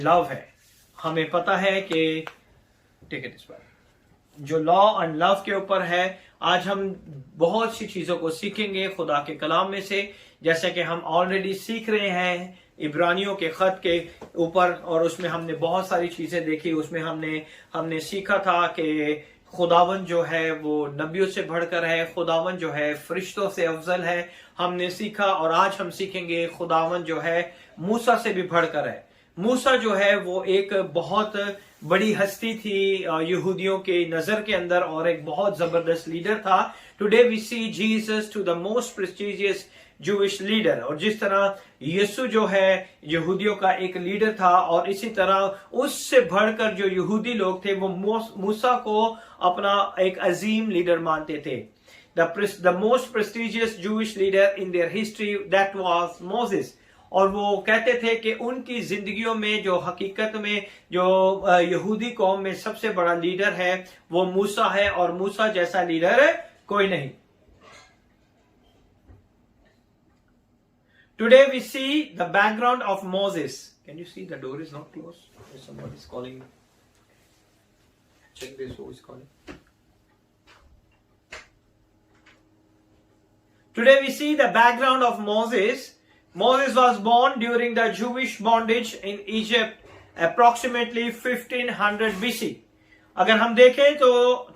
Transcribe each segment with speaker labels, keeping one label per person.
Speaker 1: Love है। हमें पता है कि टिकट इस पर जो लॉ एंड लव के ऊपर है। आज हम बहुत सी चीजों को सीखेंगे खुदा के कलाम में से, जैसे कि हम ऑलरेडी सीख रहे हैं इब्रानियों के खत के ऊपर, और उसमें हमने बहुत सारी चीजें देखी। उसमें हमने सीखा था कि खुदावन जो है वो नबियों से बढ़कर है, खुदावन जो है फरिश्तों से अफजल है, हमने सीखा। और आज हम सीखेंगे खुदावन जो है मूसा से भी बढ़कर है। मूसा जो है वो एक बहुत बड़ी हस्ती थी यहूदियों के नजर के अंदर, और एक बहुत जबरदस्त लीडर था। Today we see Jesus to the most prestigious Jewish leader. और जिस तरह यीशु जो है यहूदियों का एक लीडर था, और इसी तरह उससे बढ़कर जो यहूदी लोग थे वो मूसा को अपना एक अजीम लीडर मानते थे। The most prestigious Jewish leader in their history, that was Moses. और वो कहते थे कि उनकी जिंदगियों में जो हकीकत में जो यहूदी कौम में सबसे बड़ा लीडर है वो मूसा है, और मूसा जैसा लीडर कोई नहीं। Today we see the background of Moses. Can you see the door is not closed? Somebody is calling me. Check this, who is calling. Today we see the background of Moses. Moses was born during the Jewish bondage in Egypt approximately 1500 BC. अगर हम देखें तो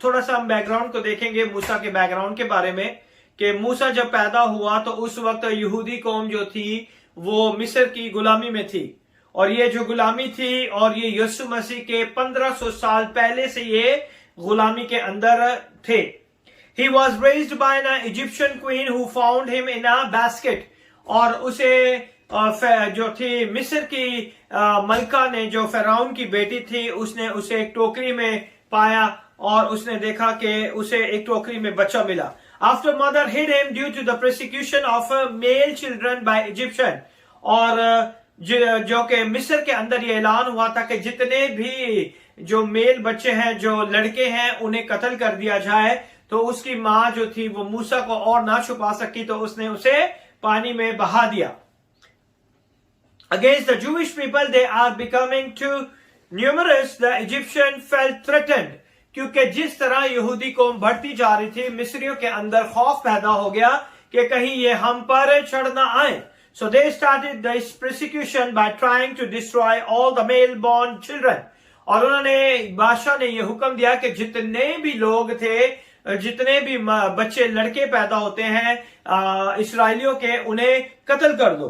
Speaker 1: थोड़ा सा हम background को देखेंगे मूसा के बैकग्राउंड के बारे में, कि मूसा जब पैदा हुआ तो उस वक्त यहूदी कौम जो थी वो मिस्र की गुलामी में थी, और ये जो गुलामी थी और ये यीशु मसीह के 1500 साल पहले से ये गुलामी के अंदर थे। He was raised by an Egyptian queen who found him in a basket. और उसे जो थी मिस्र की मलका ने, जो फिरौन की बेटी थी, उसने उसे एक टोकरी में पाया और उसने देखा कि उसे एक टोकरी में बच्चा मिला। After mother hid him due to the persecution of male children by Egyptian. और जो कि मिस्र के अंदर ये ऐलान हुआ था कि जितने भी जो मेल बच्चे हैं, जो लड़के हैं, उन्हें कत्ल कर दिया जाए। तो उसकी माँ जो थी वो मूसा को और ना छुपा सकी, तो उसने उसे पानी में बहा दिया। Against the Jewish people, they are becoming too numerous. The Egyptian felt threatened. क्योंकि जिस तरह यहूदी कौम बढ़ती जा रही थी, मिस्रियों के अंदर खौफ पैदा हो गया कि कहीं ये हम पर चढ़ ना आए। So they started this persecution by trying to destroy all the male-born children. और उन्होंने बादशाह ने ये हुक्म दिया कि जितने भी लोग थे, जितने भी बच्चे लड़के पैदा होते हैं इस्राएलियों के, उन्हें कत्ल कर दो।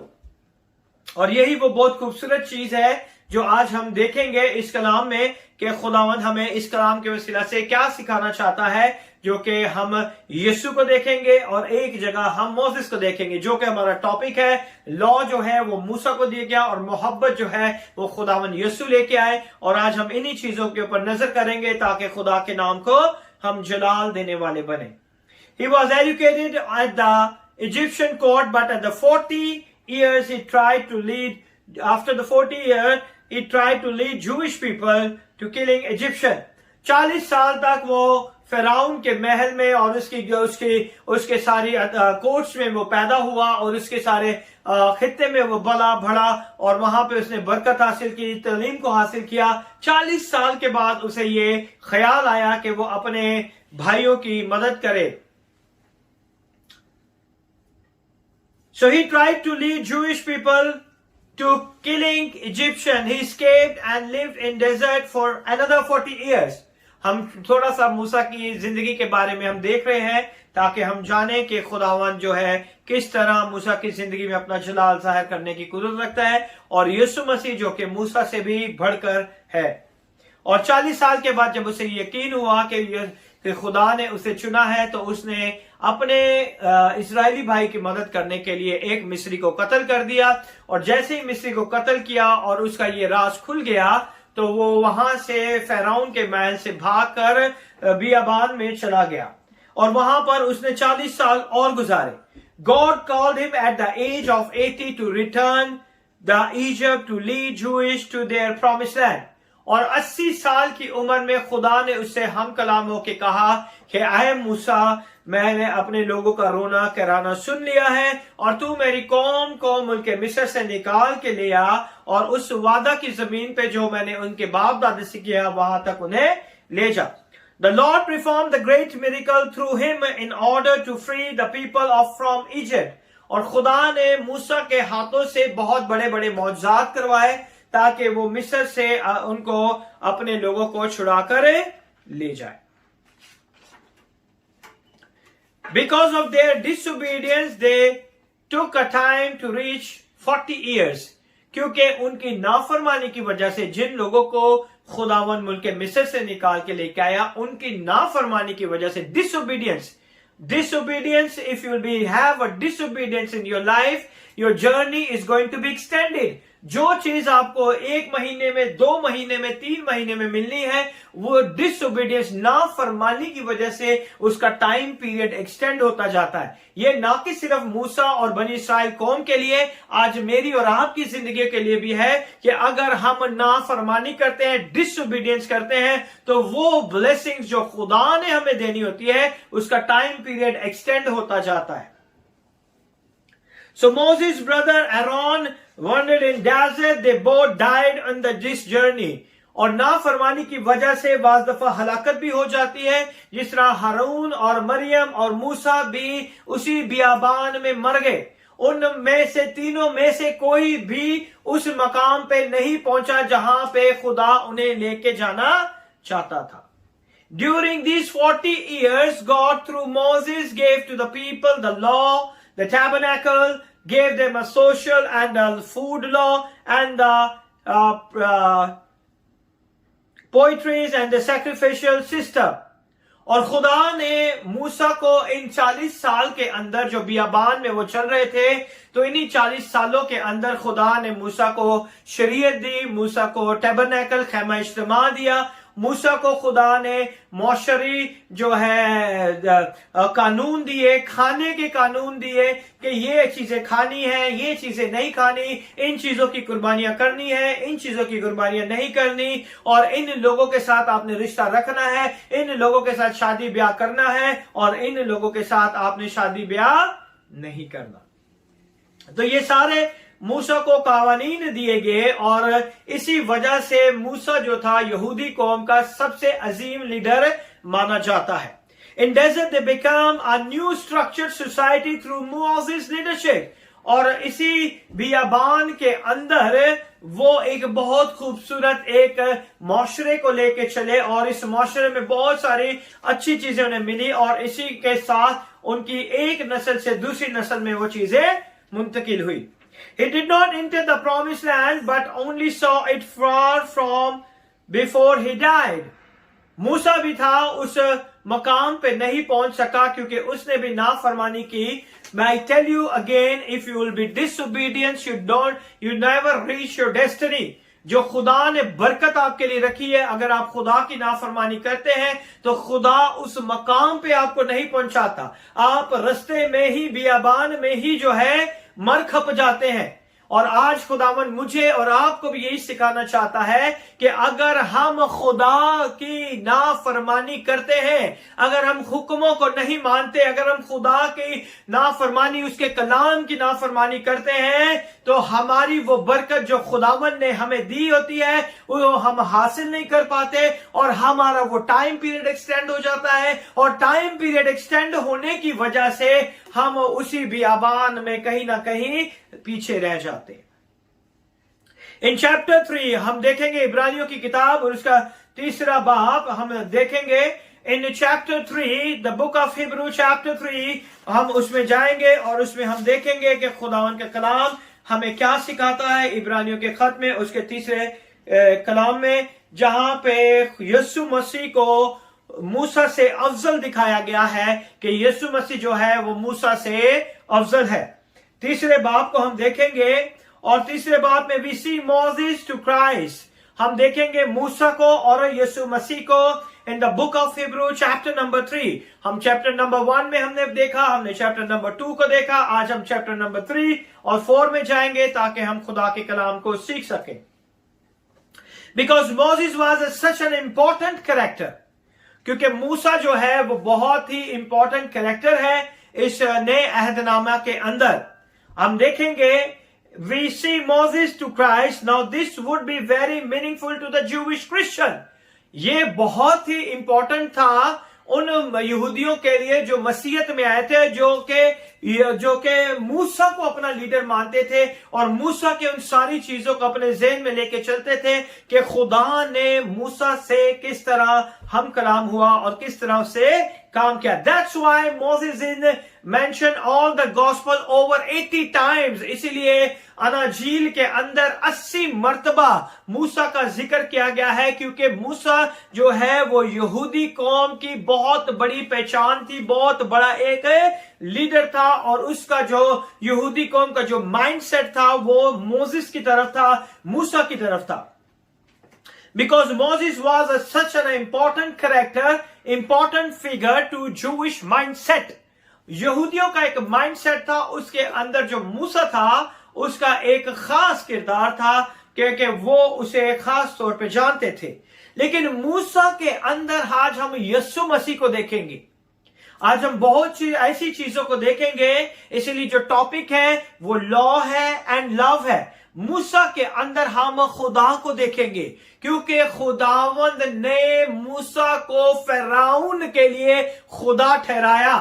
Speaker 1: और यही वो बहुत खूबसूरत चीज है जो आज हम देखेंगे इस कलाम में, कि खुदावंद हमें इस कलाम के वसीला से क्या सिखाना चाहता है, जो कि हम यीशु को देखेंगे और एक जगह हम मोसेस को देखेंगे। जो कि हमारा टॉपिक है, लॉ जो है वो मूसा को दिया गया और मोहब्बत जो है वो खुदावंद यीशु लेके आए। और आज हम इन्हीं चीजों के ऊपर नजर करेंगे ताकि खुदा के नाम को हम जलाल देने वाले बने। He was educated at the Egyptian court, but at the 40 years he tried to lead. After the 40 years, he tried to lead Jewish people to killing Egyptian. 40 साल तक वो फिरौन के महल में और उसके सारी कोर्ट्स में वो पैदा हुआ, और उसके सारे खित्ते में वो बला बढ़ा, और वहां पे उसने बरकत हासिल की, तालीम को हासिल किया। 40 साल के बाद उसे ये ख्याल आया कि वो अपने भाइयों की मदद करे। So he tried to lead Jewish people to killing Egyptian. He escaped and lived in desert for another 40 years. हम थोड़ा सा मूसा की जिंदगी के बारे में हम देख रहे हैं ताकि हम जाने कि खुदावंद जो है किस तरह मूसा की जिंदगी में अपना जलाल जाहिर करने की कुदरत रखता है, और यीशु मसीह जो कि मूसा से भी बढ़कर है। और 40 साल के बाद जब उसे यकीन हुआ कि खुदा ने उसे चुना है, तो उसने अपने इस्राएली भाई की मदद करने के लिए एक मिस्री को कत्ल कर दिया। और जैसे ही मिस्री को कत्ल किया और उसका ये राज खुल गया, तो वो वहां से फिरौन के महल से भागकर बियाबान में चला गया, और वहां पर उसने 40 साल और गुजारे। God called him at the age of 80 to return the Egypt to lead Jewish to their promised land. और 80 साल की उम्र में खुदा ने उससे हम कलाम होके कहा कि ऐ मूसा, मैंने अपने लोगों का रोना कराना सुन लिया है और तू मेरी कौम को मुल्क मिस्र से निकाल के ले आ और उस वादा की जमीन पे जो मैंने उनके बाप दादे से किया वहां तक उन्हें ले जा। The Lord performed the great miracle through him in order to free the people from Egypt. और खुदा ने मूसा के हाथों से बहुत बड़े बड़े मौजज़ात करवाए ताकि वो मिस्र से उनको अपने लोगों को छुड़ा कर ले जाए। Because of their disobedience, they took a time to reach 40 years. क्योंकि उनकी नाफरमानी की वजह से जिन लोगों को खुदावन मुल्क मिस्र से निकाल के लेके आया, उनकी नाफरमानी की वजह से disobedience, if you will have a disobedience in your life, your journey is going to be extended. जो चीज आपको 1 महीने में, 2 महीने में, 3 महीने में मिलनी है, वो डिसोबीडियंस, नाफरमानी की वजह से उसका टाइम पीरियड एक्सटेंड होता जाता है। ये ना कि सिर्फ मूसा और बनी इस्राइल कौम के लिए, आज मेरी और आपकी जिंदगी के लिए भी है कि अगर हम नाफरमानी करते हैं, डिसोबीडियंस करते हैं, तो वो ब्लेसिंग्स जो खुदा ने हमें देनी होती है उसका टाइम पीरियड एक्सटेंड होता जाता है। So Moses' brother Aaron wandered in desert. They both died on this journey. और नाफरमानी की वजह से बाज़ दफा हलाकत भी हो जाती है, जिस तरह हारून और मरियम और मूसा भी उसी बियाबान में मर गए। उनमें से तीनों में से कोई भी उस मकाम पे नहीं पहुंचा जहां पे खुदा उन्हें लेके जाना चाहता था। During these 40 years, God through Moses gave to the people the law, the tabernacle, gave them a social and a food law, and the poetries and the sacrificial system. और खुदा ने मूसा को इन 40 साल के अंदर, जो बियाबान में वो चल रहे थे, तो इन्हीं 40 सालों के अंदर खुदा ने मूसा को शरीयत दी, मूसा को टैबरनेकल, खैमा इज्तिमा दिया, मूसा को खुदा ने मौशरी जो है कानून दिए, खाने के कानून दिए कि ये चीजें खानी है, ये चीजें नहीं खानी, इन चीजों की कुर्बानियां करनी है, इन चीजों की कुर्बानियां नहीं करनी, और इन लोगों के साथ आपने रिश्ता रखना है, इन लोगों के साथ शादी ब्याह करना है, और इन लोगों के साथ आपने शादी ब्याह नहीं करना। तो ये सारे मूसा को कावानीन दिए गए, और इसी वजह से मूसा जो था यहूदी कौम का सबसे अजीम लीडर माना जाता है। In desert they become a new structured society through Moses' leadership. और इसी बियाबान के अंदर वो एक बहुत खूबसूरत एक माशरे को लेके चले, और इस माशरे में बहुत सारी अच्छी चीजें उन्हें मिली, और इसी के साथ उनकी एक नस्ल से दूसरी नस्ल में वो चीजें मुंतकिल हुई। He did not enter the promised land, but only saw it far from before he died. मूसा भी था, उस मकाम पे नहीं पहुंच सका क्योंकि उसने भी नाफरमानी की। May I tell you again, if you will be disobedient, you never reach your destiny. जो खुदा ने बरकत आपके लिए रखी है, अगर आप खुदा की नाफरमानी करते हैं तो खुदा उस मकाम पे आपको नहीं पहुंचाता, आप रास्ते में ही, बियाबान में ही जो है मर खप जाते हैं। और आज खुदावन मुझे और आपको भी यही सिखाना चाहता है कि अगर हम खुदा की नाफरमानी करते हैं, अगर हम हुक्मों को नहीं मानते, अगर हम खुदा की नाफरमानी, उसके कलाम की नाफरमानी करते हैं, तो हमारी वो बरकत जो खुदावन ने हमें दी होती है वो हम हासिल नहीं कर पाते, और हमारा वो टाइम पीरियड एक्सटेंड हो जाता है, और टाइम पीरियड एक्सटेंड होने की वजह से हम उसी बियाबान में कहीं ना कहीं पीछे रह जाते हैं। इन चैप्टर 3 हम देखेंगे, इब्रानियों की किताब और उसका 3 बाब हम देखेंगे। In chapter 3, the book of Hebrew chapter 3, हम उसमें जाएंगे और उसमें हम देखेंगे कि खुदावन का कलाम हमें क्या सिखाता है। इब्रानियों के खत में उसके 3 कलाम में, जहां पे यीशु मसीह को मूसा से अफजल दिखाया गया है कि यीशु मसीह जो है वो मूसा से अफजल है। 3 बाब को हम देखेंगे, और 3 बाब में we see Moses to Christ, हम देखेंगे मूसा को और यीशु मसीह को in the book of Hebrew chapter number 3। हम चैप्टर नंबर 1 में हमने देखा, हमने चैप्टर नंबर 2 को देखा, आज हम चैप्टर नंबर 3 और 4 में जाएंगे ताकि हम खुदा के कलाम को सीख सकें। Because Moses was such an important character. क्योंकि मूसा जो है वो बहुत ही इंपॉर्टेंट कैरेक्टर है इस नए अहदनामा के अंदर. हम देखेंगे we see Moses to Christ. Now this would be very meaningful to the Jewish Christian. ये बहुत ही इंपॉर्टेंट था उन यहूदियों के लिए जो मसीहत में आए थे, जो के मूसा को अपना लीडर मानते थे और मूसा के उन सारी चीजों को अपने ज़हन में लेके चलते थे कि खुदा ने मूसा से किस तरह हम कलाम हुआ और किस तरह से काम किया. That's why Moses is mentioned all the gospel over 80 times. इसीलिए अनाजील के अंदर 80 मर्तबा मूसा का जिक्र किया गया है, क्योंकि मूसा जो है वो यहूदी कौम की बहुत बड़ी पहचान थी, बहुत बड़ा एक लीडर था और उसका जो यहूदी कौम का जो माइंडसेट था वो मोसेस की तरफ था, मूसा की तरफ था. Because Moses was such an important character, important figure to Jewish mindset. यहूदियों का एक माइंडसेट था, उसके अंदर जो मूसा था उसका एक खास किरदार था क्योंकि वो उसे खास तौर पे जानते थे. लेकिन मूसा के अंदर आज हम यीशु मसीह को देखेंगे. आज हम बहुत सी ऐसी चीजों को देखेंगे, इसलिए जो टॉपिक है वो लॉ है एंड लव है. मूसा के अंदर हम खुदा को देखेंगे क्योंकि खुदावंद ने मूसा को फिरौन के लिए खुदा ठहराया.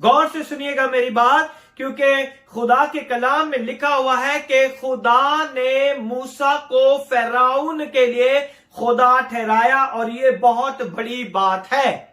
Speaker 1: गौर से सुनिएगा मेरी बात, क्योंकि खुदा के कलाम में लिखा हुआ है कि खुदा ने मूसा को फिरौन के लिए खुदा ठहराया और ये बहुत बड़ी बात है.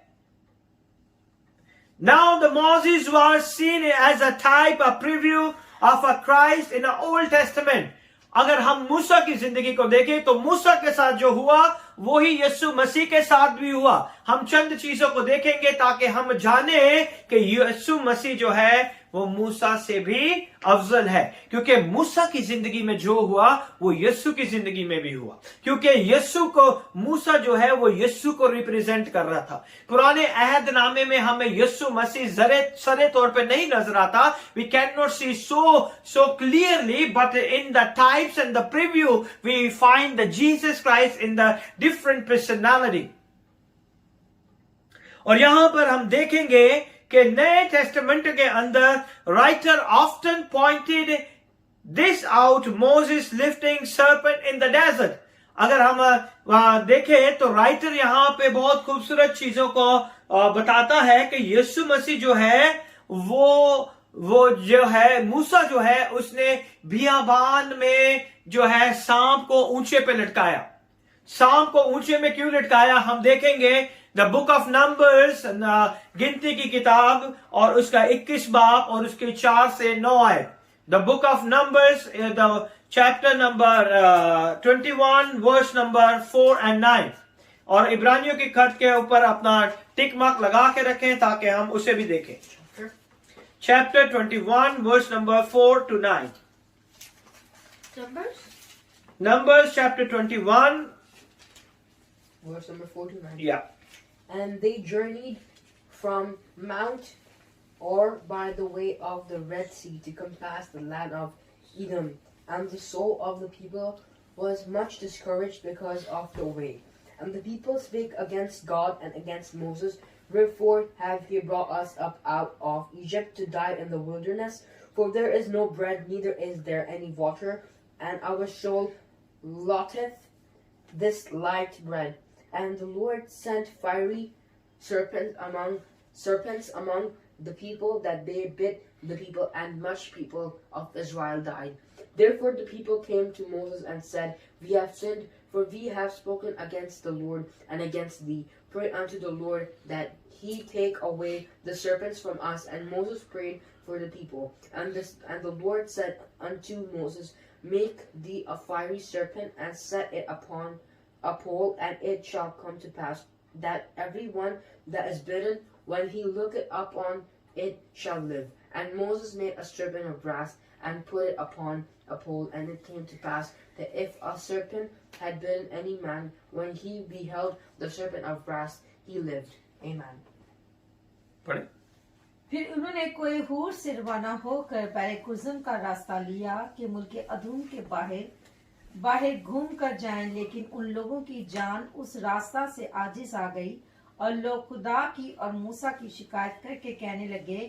Speaker 1: Now the Moses was seen as a type, a preview of a Christ in the Old Testament. अगर हम मूसा की जिंदगी को देखें तो मूसा के साथ जो हुआ वही यीशु मसीह के साथ भी हुआ. हम चंद चीजों को देखेंगे ताकि हम जाने कि यीशु मसीह जो है वो मूसा से भी अफजल है, क्योंकि मूसा की जिंदगी में जो हुआ वो यीशु की जिंदगी में भी हुआ, क्योंकि यीशु को मूसा जो है वो यीशु को रिप्रेजेंट कर रहा था. पुराने अहदनामे में हमें यीशु मसीह सरे तौर पे नहीं नजर आता. We can not see so clearly, but in the types and the preview we find the Jesus Christ in the different personality. और यहां पर हम देखेंगे कि नए टेस्टामेंट के अंदर writer often pointed this out, Moses lifting serpent in the desert. अगर हम देखें तो राइटर यहां पे बहुत खूबसूरत चीजों को बताता है कि यीशु मसीह जो है वो जो है मूसा जो है उसने बियाबान में जो है सांप को ऊंचे पे लटकाया. सांप को ऊंचे में क्यों लटकाया हम देखेंगे. द बुक ऑफ नंबर्स, गिनती की किताब और उसका 21 बाब और उसके 4 से 9 आए. The book of numbers, the chapter number 21 verse number 4 and 9. और इब्रानियों के खत के ऊपर अपना टिक मार्क लगा के रखें ताकि हम उसे भी देखें. Chapter 21 verse number 4 to 9. Numbers chapter 21
Speaker 2: verse number 4 to 9.
Speaker 1: Yeah.
Speaker 2: And they journeyed from Mount Or by the way of the Red Sea to compass the land of Edom. And the soul of the people was much discouraged because of the way. And the people spake against God and against Moses, wherefore have he brought us up out of Egypt to die in the wilderness? For there is no bread, neither is there any water, and our soul loateth this light bread. And the Lord sent fiery serpents among the people, that they bit the people, and much people of Israel died. Therefore the people came to Moses and said, We have sinned, for we have spoken against the Lord and against thee. Pray unto the Lord that he take away the serpents from us. And Moses prayed for the people. And the Lord said unto Moses, Make thee a fiery serpent, and set it upon a pole, and it shall come to pass that every one that is bitten, when he looketh upon it, shall live. And Moses made a serpent of brass, and put it upon a pole. And it came to pass that if a serpent had bitten any man, when he beheld the serpent of brass, he lived. Amen.
Speaker 1: पढ़े.
Speaker 3: फिर उन्होंने कोई हूर से रवाना होकर बैरे कुज़म का रास्ता लिया कि मुल्क अदूम के बाहर बाहर घूम कर जाएं, लेकिन उन लोगों की जान उस रास्ता से आजिज आ गई और लोग खुदा की और मूसा की शिकायत करके कहने लगे,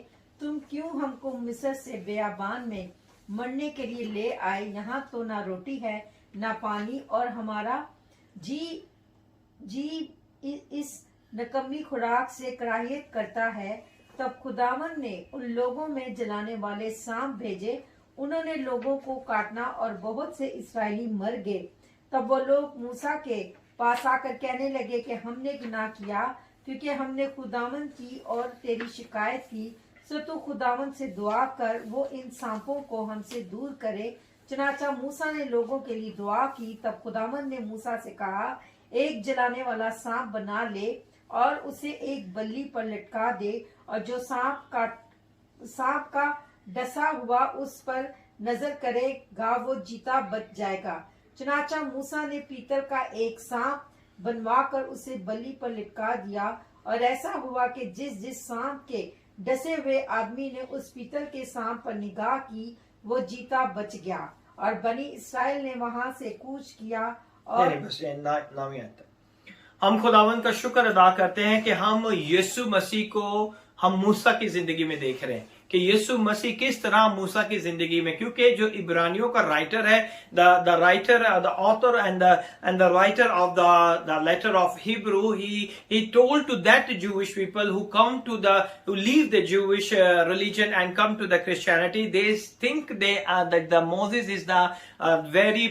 Speaker 3: तुम क्यों हमको मिस्र से बेयाबान में मरने के लिए ले आए? यहाँ तो ना रोटी है ना पानी, और हमारा जी इस नकम्मी खुराक से कराहियत करता है। तब खुदावन ने उन लोगों में जलाने वाले सांप भेजे, उन्होंने लोगों को काटना और बहुत से इस्राएली मर गए। तब वो लोग मूसा के पास आकर कहने लगे कि हमने गुनाह किया, क्योंकि हमने खुदावन की और तेरी शिकायत की। सो तो खुदावन से दुआ कर वो इन सांपों को हमसे दूर करे। चनाचा मूसा ने लोगों के लिए दुआ की। तब खुदावन ने मूसा से कहा, एक जलाने वाला सांप बना ले और उसे एक बल्ली पर लटका दे, और जो सांप का डसा हुआ उस पर नजर करेगा वो जीता बच जाएगा। चनाचा मूसा ने पीतल का एक सांप बनवाकर उसे बलि पर लटका दिया, और ऐसा हुआ कि जिस सांप के डसे हुए आदमी ने उस पीतल के सांप पर निगाह की वो जीता बच गया। और बनी इस्राएल ने वहां से कूच किया। और
Speaker 1: हम खुदावन का शुक्र अदा करते हैं कि हम यीशु मसीह को हम मूसा की जिंदगी में देख रहे हैं कि यीशु मसीह किस तरह मूसा की जिंदगी में, क्योंकि जो इब्रानियों का राइटर है, the writer, the author and the writer of the letter of Hebrew, he told to that Jewish people who come to leave the Jewish religion and come to the Christianity, they think that the Moses is the very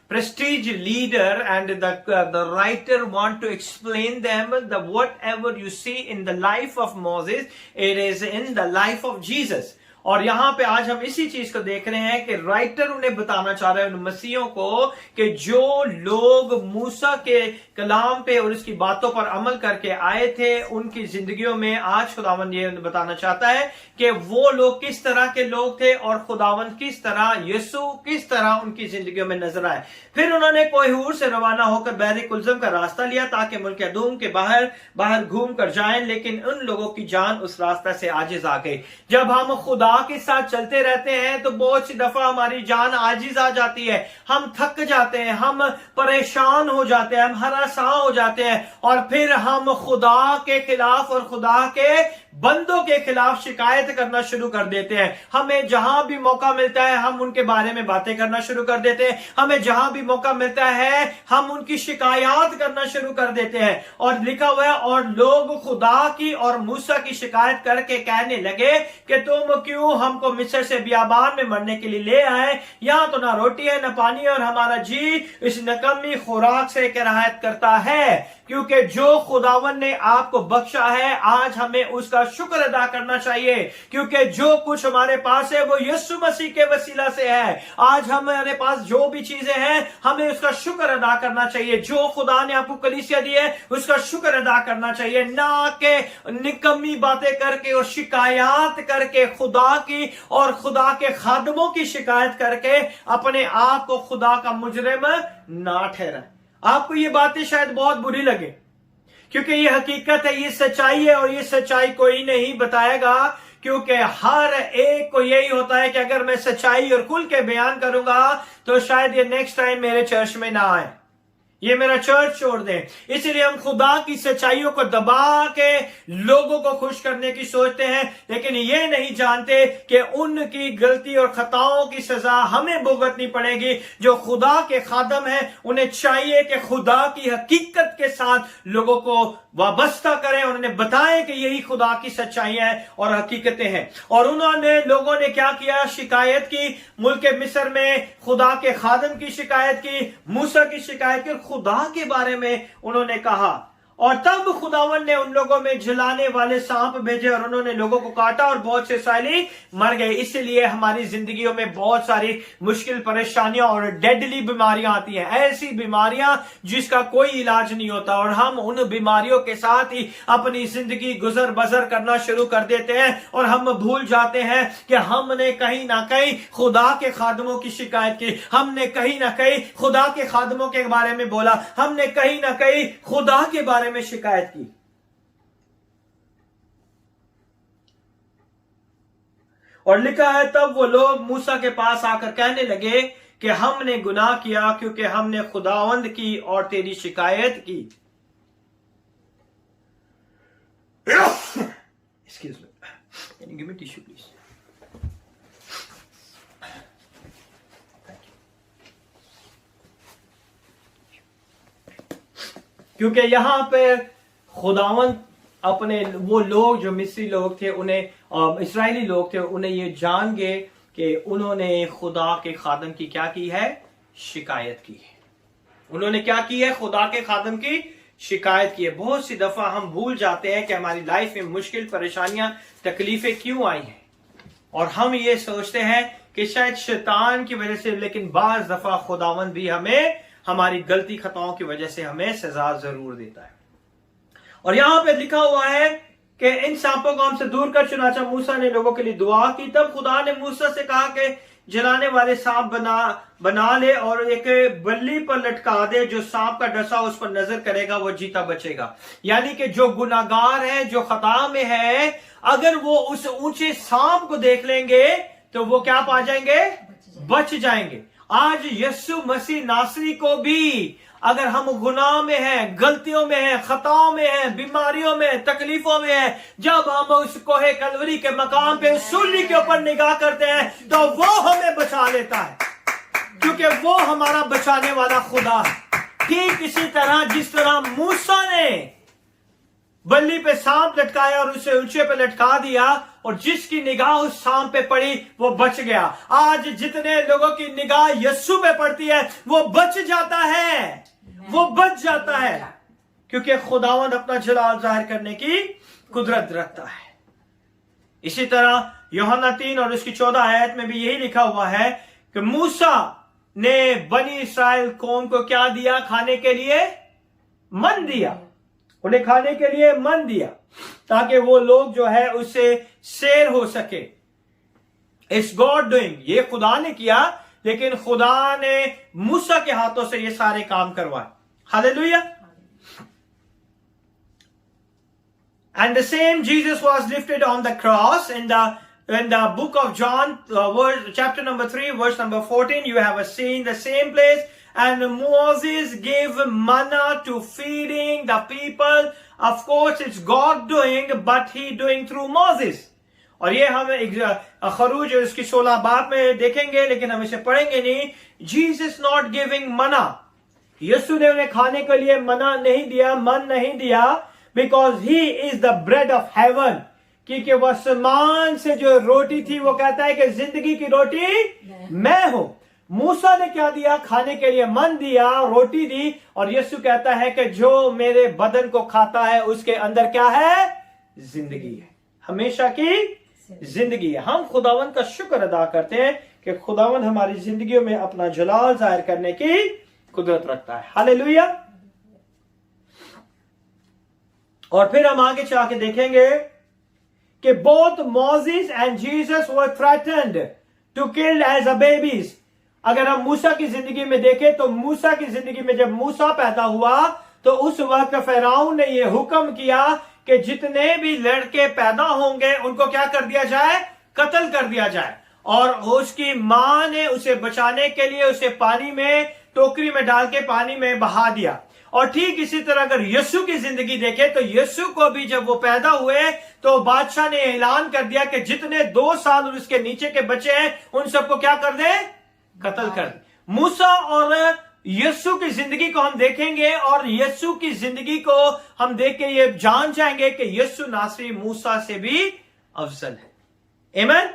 Speaker 1: prestige leader, and the writer want to explain them that whatever you see in the life of Moses, it is in the life of Jesus. और यहाँ पे आज हम इसी चीज को देख रहे हैं कि राइटर उन्हें बताना चाह रहे हैं उन मसीहों को कि जो लोग मूसा के कलाम पे और उसकी बातों पर अमल करके आए थे, उनकी जिंदगियों में आज खुदावन ये बताना चाहता है कि वो लोग किस तरह के लोग थे और खुदावन किस तरह, यीशु किस तरह उनकी जिंदगियों में नजर आए। फिर उन्होंने कोहिनूर से रवाना होकर बहरे कुलजम का रास्ता लिया ताकि मुल्क अदूम के बाहर घूम कर जाएं, लेकिन उन लोगों की जान उस रास्ता से आजिज आ गई। जब हम खुदा के साथ चलते रहते हैं तो बहुत सी दफा हमारी जान आजिज आ जाती है, हम थक जाते हैं, हम परेशान हो जाते हैं, हम हरासा हो जाते हैं, और फिर हम खुदा के खिलाफ और खुदा के बंदों के खिलाफ शिकायत करना शुरू कर देते हैं। हमें जहां भी मौका मिलता है हम उनके बारे में बातें करना शुरू कर देते हैं, हमें जहां भी मौका मिलता है हम उनकी शिकायत करना शुरू कर देते हैं। और लिखा हुआ है, और लोग खुदा की और मूसा की शिकायत करके कहने लगे कि तुम क्यों हमको मिस्र से बियाबान में मरने के लिए ले आए? यहां तो ना रोटी है ना पानी, और हमारा जी इस नकम्मी खुराक से कराहत करता है। क्योंकि जो खुदावन ने आपको बख्शा है आज हमें उसका शुक्र अदा करना चाहिए, क्योंकि जो कुछ हमारे पास है वो यीशु मसीह के वसीला से है। आज हमारे पास जो भी चीजें हैं हमें उसका शुक्र अदा करना चाहिए। जो खुदा ने आपको कलीसिया दी है उसका शुक्र अदा करना चाहिए, ना कि निकम्मी बातें करके और शिकायत करके खुदा की और खुदा के खादमों की शिकायत करके अपने आप को खुदा का मुजरिम ना ठहराए। आपको ये बातें शायद बहुत बुरी लगे, क्योंकि ये हकीकत है, ये सच्चाई है, और ये सच्चाई कोई नहीं बताएगा, क्योंकि हर एक को यही होता है कि अगर मैं सच्चाई और खुल के बयान करूंगा तो शायद ये नेक्स्ट टाइम मेरे चर्च में ना आए, ये मेरा चर्च छोड़ दें। इसलिए हम खुदा की सच्चाइयों को दबा के लोगों को खुश करने की सोचते हैं, लेकिन ये नहीं जानते कि उनकी गलती और खताओं की सजा हमें भुगतनी पड़ेगी। जो खुदा के खादम हैं उन्हें चाहिए कि खुदा की हकीकत के साथ लोगों को वाबस्ता करें, उन्हें बताएं कि यही खुदा की सच्चाइयां और हकीकतें हैं। और उन्होंने लोगों ने क्या किया? शिकायत की, मुल्क मिस्र में खुदा के खादम की शिकायत की, मूसा की शिकायत की, खुदा के बारे में उन्होंने कहा। और तब खुदावन ने उन लोगों में जलाने वाले सांप भेजे और उन्होंने लोगों को काटा और बहुत से इस्राएली मर गए। इसलिए हमारी जिंदगियों में बहुत सारी मुश्किल परेशानियां और डेडली बीमारियां आती हैं, ऐसी बीमारियां जिसका कोई इलाज नहीं होता, और हम उन बीमारियों के साथ ही अपनी जिंदगी गुजर बसर करना शुरू कर देते हैं और हम भूल जाते हैं कि हमने कहीं ना कहीं खुदा के खादमों की शिकायत की, हमने कहीं ना कहीं खुदा के खादमों के बारे में बोला, हमने कहीं ना कहीं खुदा के बारे में शिकायत की। और लिखा है, तब वो लोग मूसा के पास आकर कहने लगे कि हमने गुनाह किया क्योंकि हमने खुदावंद की और तेरी शिकायत की। Excuse me. Can you give me tissue, please? क्योंकि यहां पे खुदावंद अपने वो लोग जो मिस्री लोग थे, उन्हें इस्राएली लोग थे, उन्हें ये जान गए कि उन्होंने खुदा के खादम की क्या की है, शिकायत की है। उन्होंने क्या की है, खुदा के खादम की शिकायत की है। बहुत सी दफा हम भूल जाते हैं कि हमारी लाइफ में मुश्किल, परेशानियां, तकलीफें क्यों आई हैं, और हम ये सोचते हैं कि शायद शैतान की वजह से, लेकिन बाज दफा खुदावंद भी हमें हमारी गलती खताओं की वजह से हमें सजा जरूर देता है। और यहां पे लिखा हुआ है कि इन सांपों को हमसे दूर कर, चुनाचा मूसा ने लोगों के लिए दुआ की। तब खुदा ने मूसा से कहा कि जलाने वाले सांप बना ले और एक बल्ली पर लटका दे, जो सांप का डसा उस पर नजर करेगा वो जीता बचेगा। यानी कि जो गुनाहगार है, जो खता में है, अगर वो उस ऊंचे सांप को देख लेंगे तो वो क्या पा जाएंगे, बच जाएंगे। आज यीशु मसीह नासरी को भी अगर हम गुनाह में हैं, गलतियों में हैं, खताओं में हैं, बीमारियों में, तकलीफों में हैं, जब हम उस कोहे कलवरी के मकाम पे सूली के ऊपर निगाह करते हैं तो वो हमें बचा लेता है, क्योंकि वो हमारा बचाने वाला खुदा है। ठीक इसी तरह जिस तरह मूसा ने बल्ली पे सांप लटकाया और उसे ऊंचे पे लटका दिया, और जिसकी निगाह उस सांप पे पड़ी वो बच गया। आज जितने लोगों की निगाह यीशु पे पड़ती है वो बच जाता है, वो बच जाता है, क्योंकि खुदावंद अपना जलाल जाहिर करने की कुदरत रखता है। इसी तरह यूहन्ना 3 और उसकी 14 आयत में भी यही लिखा हुआ है कि मूसा ने बनी इस्राएल कौम को क्या दिया, खाने के लिए मन दिया, उन्हें खाने के लिए मन दिया, ताकि वो लोग जो है उससे शेर हो सके। इट्स गॉड डूइंग, ये खुदा ने किया, लेकिन खुदा ने मूसा के हाथों से ये सारे काम करवाए। Hallelujah. And the same Jesus was lifted on the cross. In the book of John, chapter number 3, verse number 14, you have seen the same place. And Moses gave manna to feeding the people. Of course, it's God doing, but He doing through Moses. और ये हम खरूज इसकी 16 बाब में देखेंगे, लेकिन हम इसे पढ़ेंगे नहीं। Jesus not giving manna. यीशु ने उन्हें खाने के लिए मना नहीं दिया, मन नहीं दिया, because He is the bread of heaven. क्योंकि वह आसमान से जो रोटी थी, वो कहता है कि जिंदगी की रोटी मैं हूं। मूसा ने क्या दिया, खाने के लिए मन दिया, रोटी दी, और यीशु कहता है कि जो मेरे बदन को खाता है उसके अंदर क्या है, जिंदगी है, हमेशा की जिंदगी है। हम खुदावन का शुक्र अदा करते हैं कि खुदावन हमारी जिंदगियों में अपना जलाल जाहिर करने की कुदरत रखता है। हालेलुया। और फिर हम आगे चल के देखेंगे कि both Moses and Jesus were threatened to kill as a babies. अगर हम मूसा की जिंदगी में देखें तो मूसा की जिंदगी में जब मूसा पैदा हुआ तो उस वक्त फिरौन ने यह हुक्म किया कि जितने भी लड़के पैदा होंगे उनको क्या कर दिया जाए, कत्ल कर दिया जाए। और उसकी मां ने उसे बचाने के लिए उसे पानी में, टोकरी में डाल के पानी में बहा दिया। और ठीक इसी तरह अगर यीशु की जिंदगी देखे तो यीशु को भी जब वो पैदा हुए तो बादशाह ने ऐलान कर दिया कि जितने 2 साल और उसके नीचे के बच्चे हैं उन सबको क्या कर दे, कत्ल कर दे। मूसा और यीशु की जिंदगी को हम देखेंगे और यीशु की जिंदगी को हम देख के ये जान जाएंगे कि यीशु नासरी मूसा से भी अफजल है। आमीन।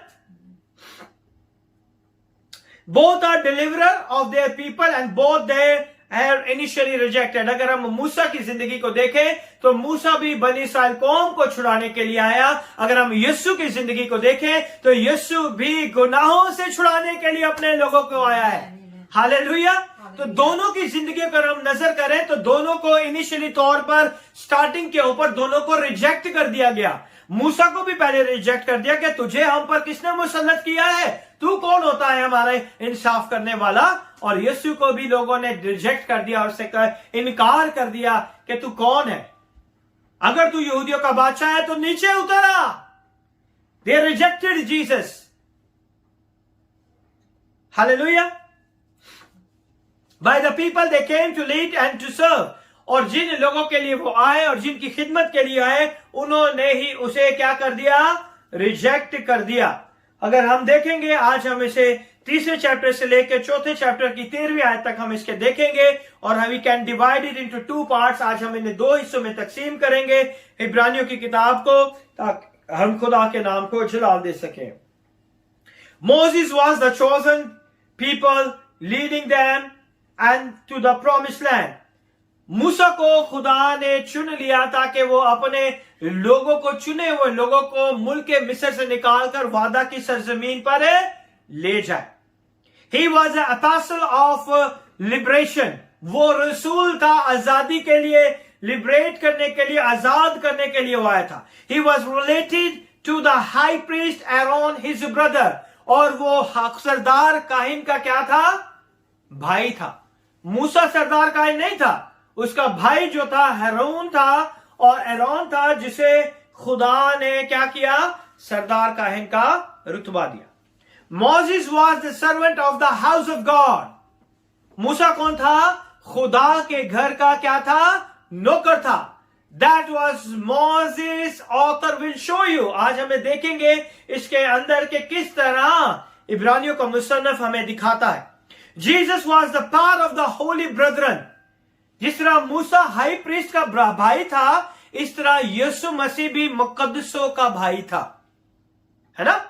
Speaker 1: Both are deliverer of their people and both they are initially rejected. अगर हम मूसा की जिंदगी को देखें तो मूसा भी बनी इस्राएल कौम को छुड़ाने के लिए आया। अगर हम यीशु की जिंदगी को देखें तो यीशु भी गुनाहों से छुड़ाने के लिए अपने लोगों को आया है। हालेलुया। तो दोनों की जिंदगी अगर हम नजर करें तो दोनों को इनिशियली तौर पर स्टार्टिंग के ऊपर दोनों को रिजेक्ट कर दिया गया। मूसा को भी पहले रिजेक्ट कर दिया कि तुझे हम पर किसने मुसल्लत किया है, तू कौन होता है हमारे इंसाफ करने वाला। और यीशु को भी लोगों ने रिजेक्ट कर दिया और उससे इनकार कर दिया कि तू कौन है, अगर तू यहूदियों का बादशाह है तो नीचे उतर आ। They rejected Jesus. Hallelujah. By the people they came to lead and to serve. और जिन लोगों के लिए वो आए और जिनकी खिदमत के लिए आए, उन्होंने ही उसे क्या कर दिया? रिजेक्ट कर दिया। अगर हम देखेंगे, आज हम इसे तीसरे चैप्टर से लेकर चौथे चैप्टर की 13वीं आयत तक हम इसके देखेंगे और we can divide it into 2 parts. आज हम इन्हें 2 हिस्सों में तकसीम करेंगे इब्रानियों की किताब को, ताकि हम खुदा के नाम को जलाल दे सकें। Moses was the chosen people leading them and to the promised land. मूसा को खुदा ने चुन लिया ताकि वो अपने लोगों को, चुने हुए लोगों को मुल्क मिस्र से निकालकर वादा की सरजमीन पर ले जाए। He was an apostle of liberation. वो रसूल था, आजादी के लिए, लिबरेट करने के लिए, आजाद करने के लिए वो आया था। He was related to the high priest Aaron, his brother. और वो सरदार काहिन का क्या था? भाई था। मूसा सरदार काहिन नहीं था, उसका भाई जो था हारून था, और एरोन था जिसे खुदा ने क्या किया? सरदार काहिन का रुतबा दिया। Moses was the servant of the house of God. मूसा कौन था? खुदा के घर का क्या था? नौकर था। That was Moses. Author will show you. आज हमें देखेंगे इसके अंदर के किस तरह इब्रानियों का मुसन्नफ हमें दिखाता है। Jesus was the part of the holy brethren. जिस तरह मूसा हाई प्रीस्ट का भाई था, इस तरह यीशु मसीह भी मुकद्दसों का भाई था, है ना?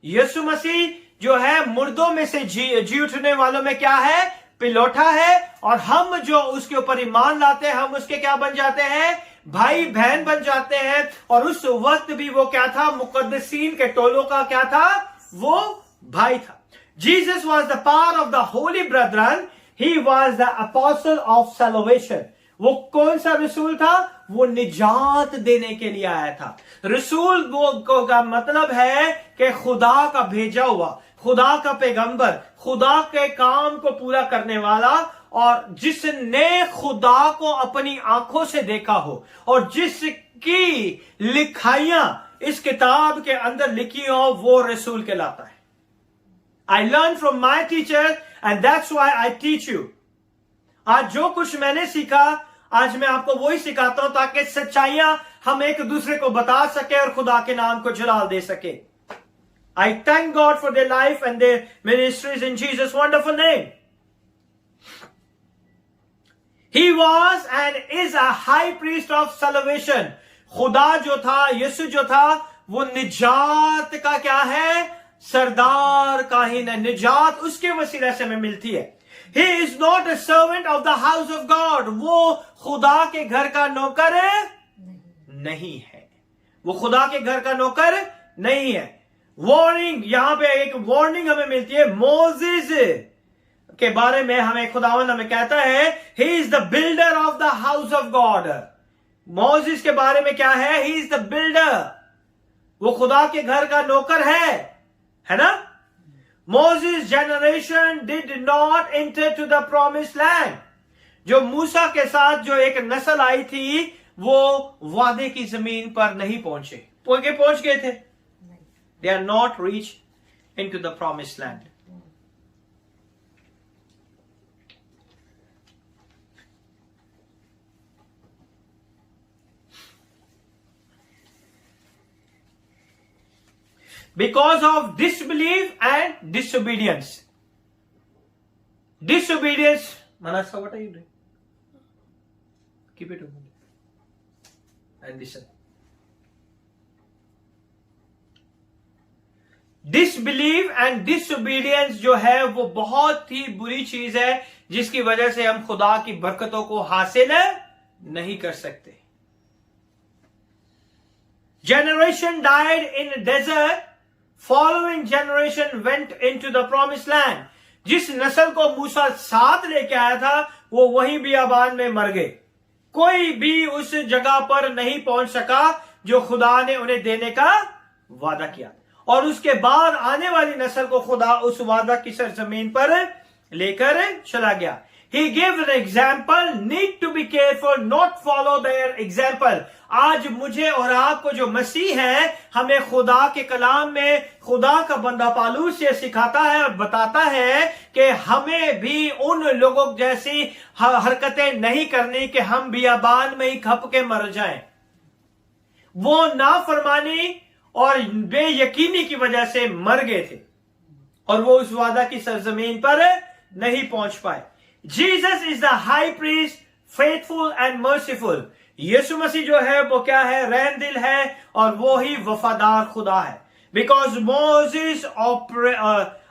Speaker 1: यीशु मसीह जो है मुर्दों में से जी उठने वालों में क्या है? पिलोठा है। और हम जो उसके ऊपर ईमान लाते हैं, हम उसके क्या बन जाते हैं? भाई बहन बन जाते हैं। और उस वक्त भी वो क्या था? मुकद्दसीन के टोलों का क्या था? वो भाई था। Jesus was the part of the holy brethren. He was the apostle of salvation. वो कौन सा रसूल था? वो निजात देने के लिए आया था। रसूल वो का मतलब है कि खुदा का भेजा हुआ, खुदा का पैगंबर, खुदा के काम को पूरा करने वाला, और जिसने खुदा को अपनी आंखों से देखा हो और जिसकी लिखाइयां इस किताब के अंदर लिखी हो, वो रसूल कहलाता है। I learned from my teacher and that's why I teach you. आज जो कुछ मैंने सीखा, आज मैं आपको वही सिखाता हूं ताकि सच्चाइयां हम एक दूसरे को बता सके और खुदा के नाम को जलाल दे सके। I thank God for their life and their ministries in Jesus' wonderful name. He was and is a high priest of salvation. खुदा जो था, यीशु जो था, वो निजात का क्या है? सरदार काहिन है। निजात उसके वसीले से हमें मिलती है। He is not a servant of the house of God. वो खुदा के घर का नौकर नहीं है। वो खुदा के घर का नौकर नहीं है। वार्निंग, यहां पे एक वार्निंग हमें मिलती है। मोसेस के बारे में हमें खुदावंद हमें कहता है, he is the builder of the house of God. Moses के बारे में क्या है? he is the builder. वो खुदा के घर का नौकर है ना? Moses' generation did not enter to the promised land. जो मूसा के साथ जो एक नस्ल आई थी, वो वादे की जमीन पर नहीं पहुंचे। पहुंच गए थे? They are not reached into the promised land. Because of disbelief and disobedience. Disobedience. Manasa, what are you doing? Keep it open. And listen. Disbelief and disobedience जो है वो बहुत ही बुरी चीज है, जिसकी वजह से हम खुदा की बरकतों को हासिल नहीं कर सकते। Generation died in a desert. Following generation went into the promised land. जिस नस्ल को मूसा साथ लेके आया था, वो वहीं बियाबान में मर गए। कोई भी उस जगह पर नहीं पहुंच सका जो खुदा ने उन्हें देने का वादा किया। और उसके बाद आने वाली नस्ल को खुदा उस वादा की सरजमीन पर लेकर चला गया। He gave an example, need to be careful, not follow their example. आज मुझे और आपको जो मसीह है, हमें खुदा के कलाम में खुदा का बंदा पालूस ये सिखाता है और बताता है कि हमें भी उन लोगों जैसी हरकतें नहीं करनी कि हम बियाबान में ही खप के मर जाएं। वो नाफरमानी और बेयकीनी की वजह से मर गए थे और वो उस वादा की सरजमीन पर नहीं पहुंच पाए। Jesus is the high priest, faithful and merciful. Yeshu Masih जो है वो क्या है? रहम दिल है और वो ही वफादार खुदा है। Because Moses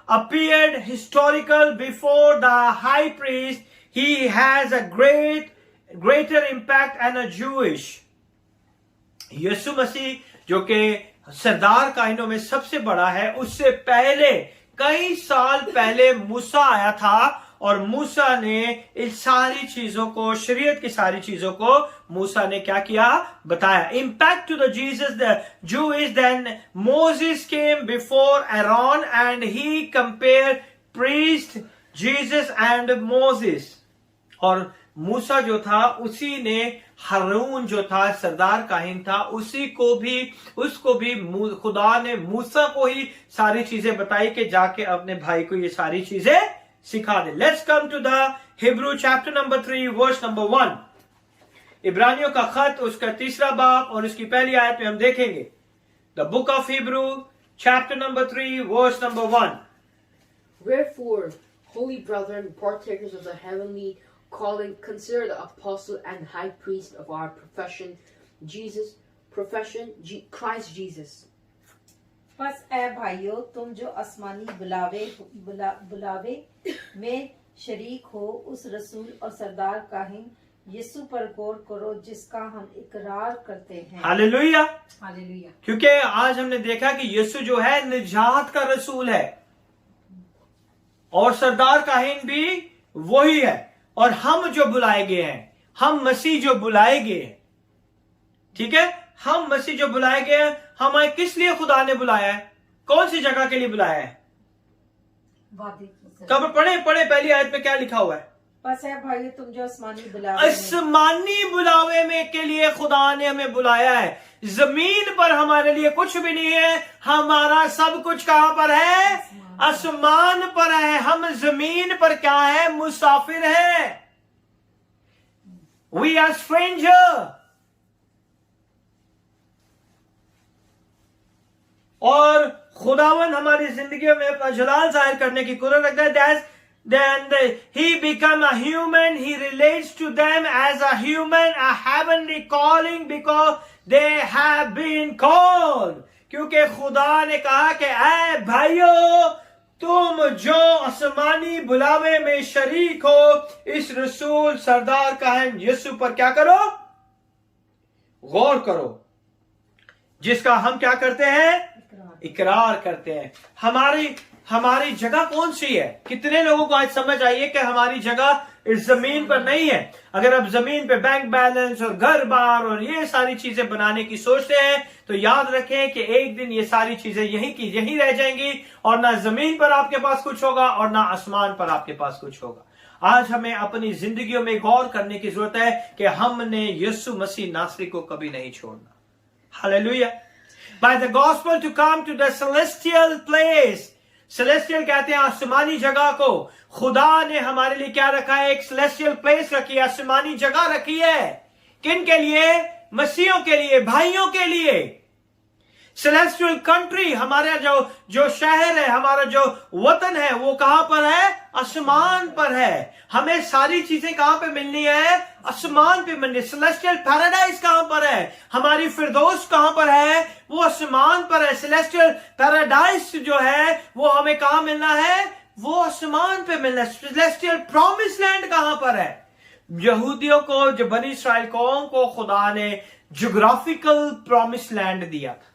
Speaker 1: appeared historical before the high priest, he has a greater impact and a Jewish. यीशु मसीह जो कि सरदार काहिनों में सबसे बड़ा है, उससे पहले कई साल पहले मूसा आया था और मूसा ने इस सारी चीजों को, शरीयत की सारी चीजों को मूसा ने क्या किया? बताया। Impact to the Jesus the Jew is then Moses came before Aaron and he compared priest Jesus and Moses. और मूसा जो था उसी ने हारून जो था सरदार काहिन था उसको भी खुदा ने मूसा को ही सारी चीजें बताई कि जाके अपने भाई को ये सारी चीजें सिखा दे। Let's come to the Hebrew chapter number 3 verse number 1। इब्रानियों का खत उसका 3 बाब और उसकी पहली आयत में हम देखेंगे। The book of Hebrew chapter number 3 verse number 1।
Speaker 2: Wherefore, holy brethren, partakers of the heavenly calling, consider the apostle and high priest of our Christ Jesus.
Speaker 3: बस ए भाइयों, तुम जो आसमानी बुलावे में शरीक हो, उस रसूल और सरदार काहिन यीशु पर गौर करो जिसका हम इकरार करते हैं।
Speaker 1: Hallelujah,
Speaker 3: hallelujah.
Speaker 1: क्योंकि आज हमने देखा कि यीशु जो है निजात का रसूल है और सरदार काहिन भी वही है और हम जो बुलाए गए हैं, हम मसीह जो बुलाए गए हैं, ठीक है, हम मसीह जो बुलाए गए हैं, हमें किस लिए खुदा ने बुलाया है? कौन सी जगह के लिए बुलाया है? कब पढ़े पहली आयत में क्या लिखा हुआ है?
Speaker 3: बस है भाई, तुम जो
Speaker 1: आसमानी बुलावे में के लिए खुदा ने हमें बुलाया है। जमीन पर हमारे लिए कुछ भी नहीं है, हमारा सब कुछ कहां पर है? आसमान पर है। हम जमीन पर क्या है? मुसाफिर है। We are stranger. और खुदावन हमारी जिंदगी में अपना जलाल जाहिर करने की कुदरत रखता है। Then he become a human. He relates to them as a human, a heavenly calling because they have been called. क्योंकि खुदा ने कहा कि ऐ भाइयों, तुम जो आसमानी बुलावे में शरीक हो, इस रसूल सरदार काहिन यीशु पर क्या करो? गौर करो, जिसका हम क्या करते हैं? इकरार करते हैं। हमारी जगह कौन सी है? कितने लोगों को आज समझ आइए कि हमारी जगह इस जमीन पर नहीं है। अगर आप जमीन पे बैंक बैलेंस और घर बार और ये सारी चीजें बनाने की सोचते हैं तो याद रखें कि एक दिन ये सारी चीजें यहीं रह जाएंगी और ना जमीन पर आपके पास कुछ होगा और ना आसमान पर आपके पास कुछ होगा। आज हमें अपनी जिंदगियों में गौर करने की जरूरत है कि हमने यीशु मसीह नासरी को कभी नहीं छोड़ना। Hallelujah. By the gospel to come to the celestial place. Celestial कहते हैं आसमानी जगह को। खुदा ने हमारे लिए क्या रखा है? एक celestial place रखी है, आसमानी जगह रखी है। किन के लिए? मसीहों के लिए, भाइयों के लिए। सेलेस्टियल कंट्री, हमारे जो शहर है, हमारा जो वतन है, वो कहां पर है? आसमान पर है। हमें सारी चीजें कहां पे मिलनी है? आसमान पे मिलनी। सेलेस्टियल पैराडाइज कहां पर है? हमारी फिरदौस कहां पर है? वो आसमान पर है। सेलेस्टियल पैराडाइज जो है वो हमें कहां मिलना है? वो आसमान पे मिलना है। सेलेस्टियल प्रॉमिस लैंड कहां पर है? यहूदियों को, जो बनी इस्राइल कौम को खुदा ने ज्योग्राफिकल प्रॉमिस लैंड दिया था,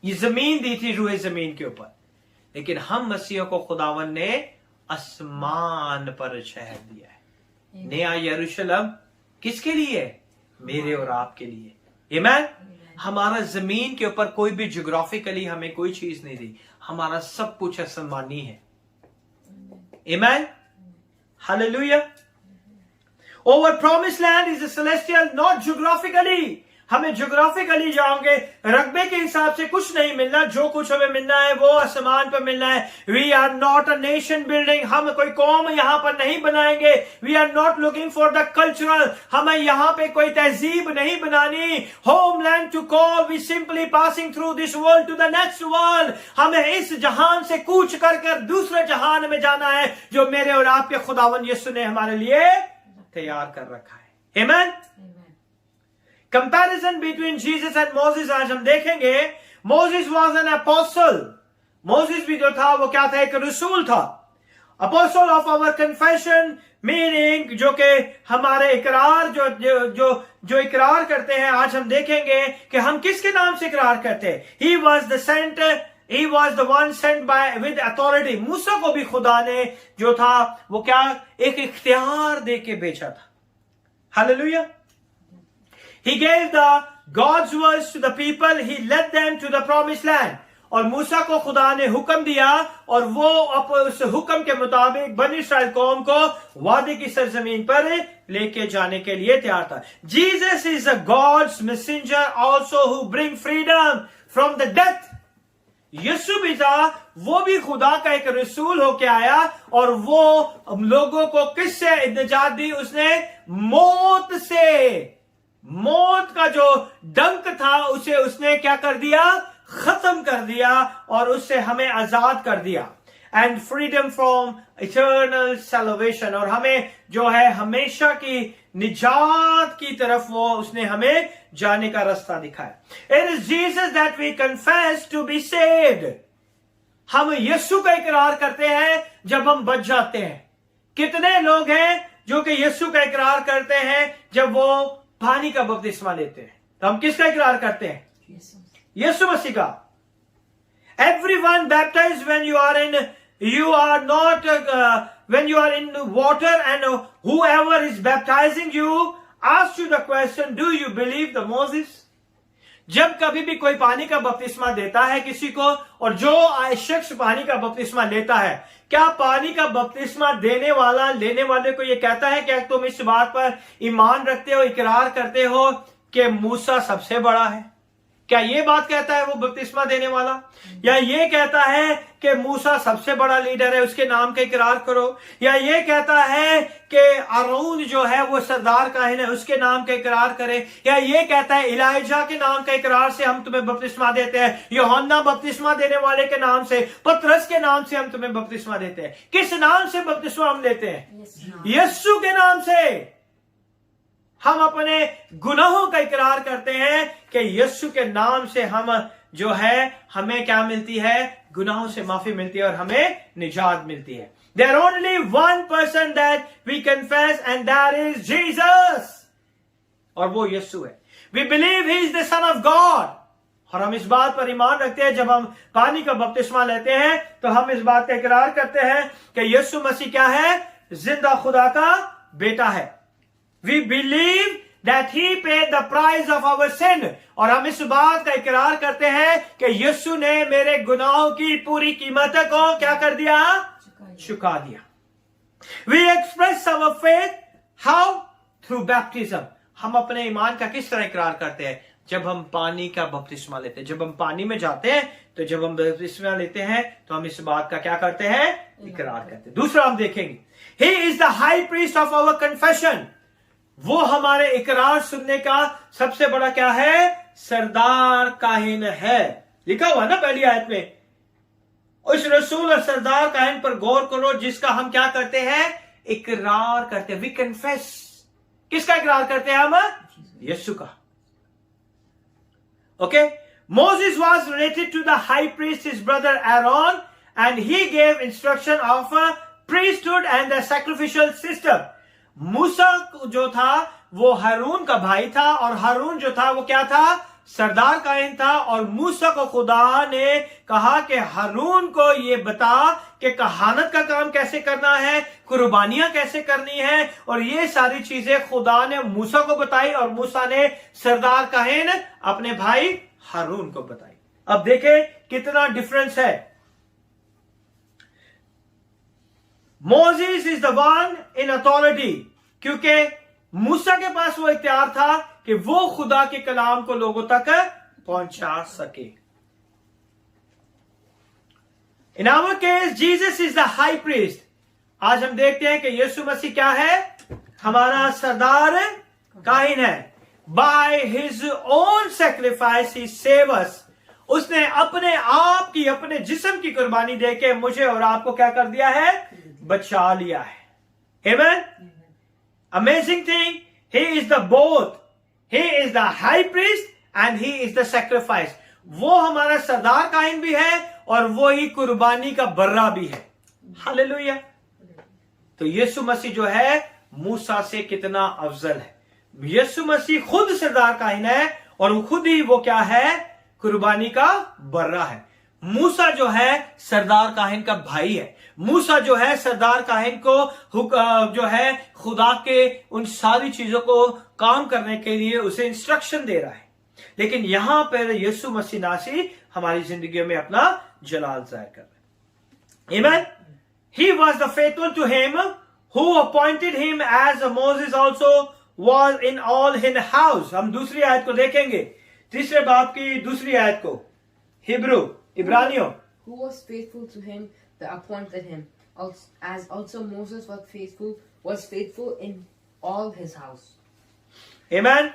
Speaker 1: ये जमीन दी थी रूए जमीन के ऊपर, लेकिन हम मसीहों को खुदावन ने आसमान पर शहर दिया है। नया यरूशलेम किसके लिए? मेरे और आपके लिए। आमीन। हमारा जमीन के ऊपर कोई भी ज्योग्राफिकली हमें कोई चीज नहीं दी, हमारा सब कुछ आसमानी है। आमीन। Hallelujah. Our promised land is a celestial, not geographically. हमें ज्योग्राफिकली जाओगे, रकबे के हिसाब से कुछ नहीं मिलना, जो कुछ हमें मिलना है वो आसमान पर मिलना है. We are not a nation building, हम कोई कौम यहां पर नहीं बनाएंगे. We are not looking for the cultural, हमें यहां पे कोई तहजीब नहीं बनानी. Homeland to call, we simply passing through this world to the next world. हमें इस जहान से कूच कर कर दूसरे जहान में जाना है जो मेरे और आपके खुदावन यीशु ने हमारे लिए तैयार कर रखा है. आमीन. Comparison between Jesus and Moses आज हम देखेंगे. Moses was an apostle. Moses भी जो था वो क्या था, एक रसूल था. Apostle of our confession, meaning जो कि हमारे इकरार जो इकरार करते हैं. आज हम देखेंगे कि हम किसके नाम से इकरार करते हैं. He was the one sent by with authority. Musa को भी खुदा ने जो था वो क्या, एक इख्तियार दे के भेजा था. Hallelujah. He gave the God's words to the people. He led them to the promised land. और मूसा को खुदा ने हुक्म दिया और वो उस हुक्म के मुताबिक बनी इस्राएल कौम को वादे की सरजमीन पर लेके जाने के लिए तैयार था. Jesus is a God's messenger also who bring freedom from the death. यीशु भी था, वो भी खुदा का एक रसूल होके आया और वो लोगों को किससे निजात दी. उसने मौत से, मौत का जो डंक था उसे उसने क्या कर दिया, खत्म कर दिया और उससे हमें आजाद कर दिया. And freedom from eternal salvation, और हमें जो है हमेशा की निजात की तरफ वो उसने हमें जाने का रास्ता दिखाया. It is Jesus that we confess to be saved. हम यीशु का इकरार करते हैं जब हम बच जाते हैं. कितने लोग हैं जो कि यीशु का इकरार करते हैं जब वो पानी का बपतिस्मा लेते हैं. तो हम किसका इकरार करते हैं, यीशु मसीह का. Everyone baptized when you are in water, and whoever is baptizing you asks you the question, do you believe the Moses? जब कभी भी कोई पानी का बपतिस्मा देता है किसी को, और जो शख्स पानी का बपतिस्मा लेता है, क्या पानी का बपतिस्मा लेने वाले को यह कहता है कि तुम इस बात पर ईमान रखते हो, इकरार करते हो कि मूसा सबसे बड़ा है? क्या ये बात कहता है वो बपतिस्मा देने वाला, या ये कहता है कि मूसा सबसे बड़ा लीडर है उसके नाम का इकरार करो, या ये कहता है कि आरून जो है वो सरदार काहिन है उसके नाम का इकरार करे, या ये कहता है इलाइजा के नाम का इकरार से हम तुम्हें बपतिस्मा देते हैं, यूहन्ना बपतिस्मा देने वाले के नाम से, पतरस के नाम से हम तुम्हें बपतिस्मा देते हैं. किस नाम से बपतिस्मा हम लेते हैं? यीशु के नाम से. हम अपने गुनाहों का इकरार करते हैं कि यीशु के नाम से हम जो है हमें क्या मिलती है, गुनाहों से माफी मिलती है और हमें निजात मिलती है. There only one person that we confess and that is Jesus. और वो यीशु है. We believe he is the son of God. और हम इस बात पर ईमान रखते हैं, जब हम पानी का बपतिस्मा लेते हैं तो हम इस बात का इकरार करते हैं कि यीशु मसीह क्या है, जिंदा खुदा का बेटा है. We believe that he paid the price of our sin. और हम इस बात का इकरार करते हैं कि यीशु ने मेरे गुनाहों की पूरी कीमत को क्या कर दिया, चुका दिया. We express our faith how? Through baptism. हम अपने ईमान का किस तरह इकरार करते हैं? जब हम पानी का बपतिस्मा लेते हैं. जब हम पानी में जाते हैं तो जब हम बपतिस्मा लेते हैं तो हम इस बात का क्या करते हैं, इकरार करते हैं. दूसरा हम देखेंगे, he is the high priest of our confession. वो हमारे इकरार सुनने का सबसे बड़ा क्या है, सरदार काहिन है. लिखा हुआ ना पहली आयत में. उस रसूल और सरदार काहिन पर गौर करो जिसका हम क्या करते हैं, इकरार करते हैं. We confess. किसका इकरार करते हैं हम? यीशु का. Okay. Moses was related to the high priest, his brother Aaron, and he gave instruction of a priesthood and the sacrificial system. मूसा जो था वो हारून का भाई था, और हारून जो था वो क्या था, सरदार काहिन था. और मूसा को खुदा ने कहा कि हारून को ये बता कि कहानत का काम कैसे करना है, कुर्बानियां कैसे करनी है, और ये सारी चीजें खुदा ने मूसा को बताई और मूसा ने सरदार काहिन अपने भाई हारून को बताई. अब देखें कितना डिफरेंस है. Moses is the one in authority, क्योंकि मूसा के पास वो इख्तियार था कि वो खुदा के कलाम को लोगों तक पहुंचा सके. In our case, Jesus is the high priest. आज हम देखते हैं कि यीशु मसीह क्या है? हमारा सरदार काहिन है. By his own sacrifice he saved us. उसने अपने आप की, अपने जिस्म की कुर्बानी देके मुझे और आपको क्या कर दिया है? बचा लिया है. Amen? Amazing thing. He is the both. He is the high priest and he is the sacrifice. वो हमारा सरदार काहिन भी है और वो ही कुर्बानी का बर्रा भी है. हालेलुया. तो यीशु मसीह जो है मूसा से कितना अफजल है. यीशु मसीह खुद सरदार काहिन है और खुद ही वो क्या है? कुर्बानी का बर्रा है. मूसा जो है सरदार काहिन का भाई है. मूसा जो है सरदार काहिन को जो है खुदा के उन सारी चीजों को काम करने के लिए उसे इंस्ट्रक्शन दे रहा है. लेकिन यहां पर यीशु मसीह नासी हमारी जिंदगी में अपना जलाल जाहिर कर रहे हैं. Amen. He was the faithful to him who appointed him as Moses also was in all his house. हम दूसरी आयत को देखेंगे, तीसरे बाब की दूसरी आयत को. हिब्रू, इब्रानियों.
Speaker 2: Who was faithful to him that appointed him, as also Moses was faithful in all his house.
Speaker 1: Amen.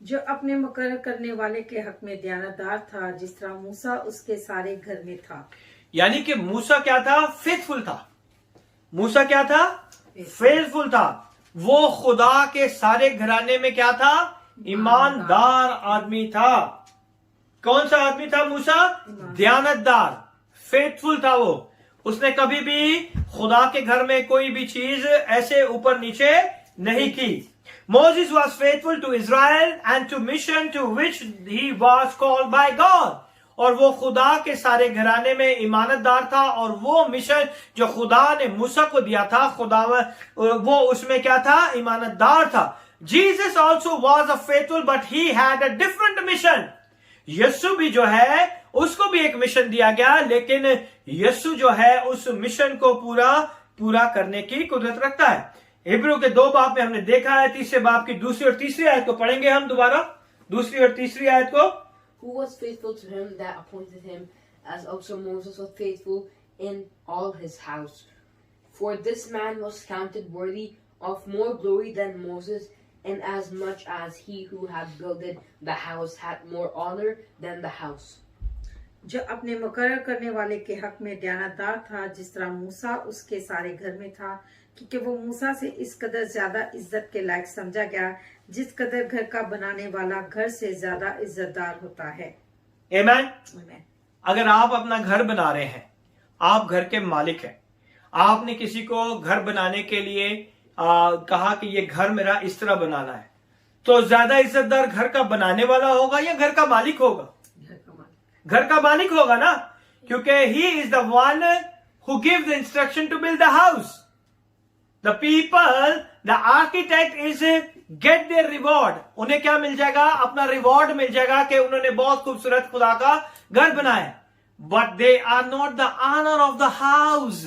Speaker 3: जो अपने मुकर्रर करने वाले के हक में दयानतदार था, जिस तरह मूसा उसके सारे घर में था.
Speaker 1: यानी कि मूसा क्या था? फेथफुल था. मूसा क्या था? फेथफुल था. वो खुदा के सारे घराने में क्या था? ईमानदार आदमी था. कौन सा आदमी था मूसा? दयानतदार, फेथफुल था वो. उसने कभी भी खुदा के घर में कोई भी चीज ऐसे ऊपर नीचे नहीं की. Moses was faithful to Israel and to mission to which he was called by God. और वो खुदा के सारे घराने में ईमानतदार था और वो मिशन जो खुदा ने मूसा को दिया था, खुदा वो उसमें क्या था? ईमानतदार था. Jesus also was a faithful but he had a different mission. यीशु भी जो है उसको भी एक मिशन दिया गया, लेकिन यीशु जो है उस मिशन को पूरा करने की कुदरत रखता है. हिब्रू के 2 बाब में हमने देखा है. तीसरे बाब की दूसरी और तीसरी आयत को पढ़ेंगे हम दोबारा. दूसरी और तीसरी आयत को.
Speaker 2: Who was faithful to him that appointed him, as also Moses was faithful in all his house. For this man was counted worthy of more glory than Moses, and as much as he who had builded the house had more honor than the house.
Speaker 3: जो अपने मुकर्रर करने वाले के हक में दयानतदार था, जिस तरह मूसा उसके सारे घर में था, क्योंकि वो मूसा से इस कदर ज्यादा इज्जत के लायक समझा गया, जिस कदर घर का बनाने वाला घर से ज्यादा इज्जतदार होता है.
Speaker 1: Amen. अगर आप अपना घर बना रहे हैं, आप घर के मालिक हैं, आपने किसी को घर बनाने के लिए कहा कि ये घर मेरा इस तरह बनाना है, तो ज्यादा इज्जतदार घर का बनाने वाला होगा या घर का मालिक होगा? घर का मालिक होगा ना, क्योंकि he is the one who gives the instruction to build the house. The people, the architect is get their reward. उन्हें क्या मिल जाएगा? अपना रिवॉर्ड मिल जाएगा कि उन्होंने बहुत खूबसूरत खुदा का घर बनाया. But they are not the owner of the house.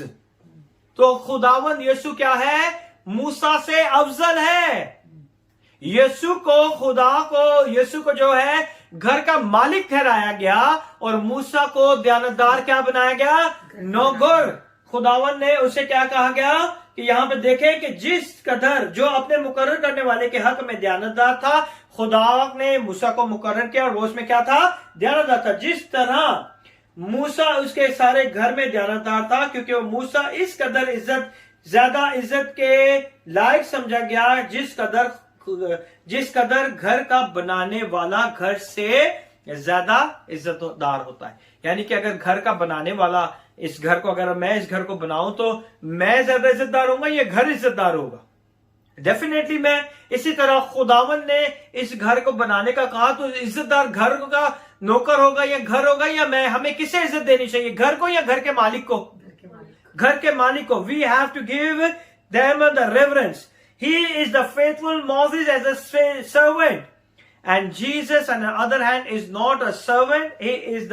Speaker 1: तो खुदावंद यीशु क्या है? मूसा से अफजल है. यीशु को जो है घर का मालिक ठहराया गया और मूसा को दयानतदार क्या बनाया गया? नौकर. खुदावन ने उसे क्या कहा गया कि यहां पे देखें कि जिस कदर जो अपने मुकर्रर करने वाले के हक में दयानतदार था, खुदा ने मूसा को मुकर्रर किया और वो उसमें क्या था? दयानतदार था. जिस तरह मूसा उसके सारे घर में दयानतदार था, क्योंकि वो मूसा इस कदर ज्यादा इज्जत के लायक समझा गया जिस कदर घर का बनाने वाला घर से ज्यादा इज्जतदार होता है. यानी कि अगर घर का बनाने वाला अगर मैं इस घर को बनाऊं तो मैं ज्यादा इज्जतदार होऊंगा, ये घर इज्जतदार होगा? डेफिनेटली मैं. इसी तरह खुदावन ने इस घर को बनाने का कहा तो इज्जतदार घर का नौकर होगा या घर होगा या मैं? हमें किसे इज्जत देनी चाहिए? घर को या घर के मालिक को? घर के मालिक को. We have to give them the reverence. He is the faithful Moses as a servant, and Jesus, on the other hand, is not a servant. He is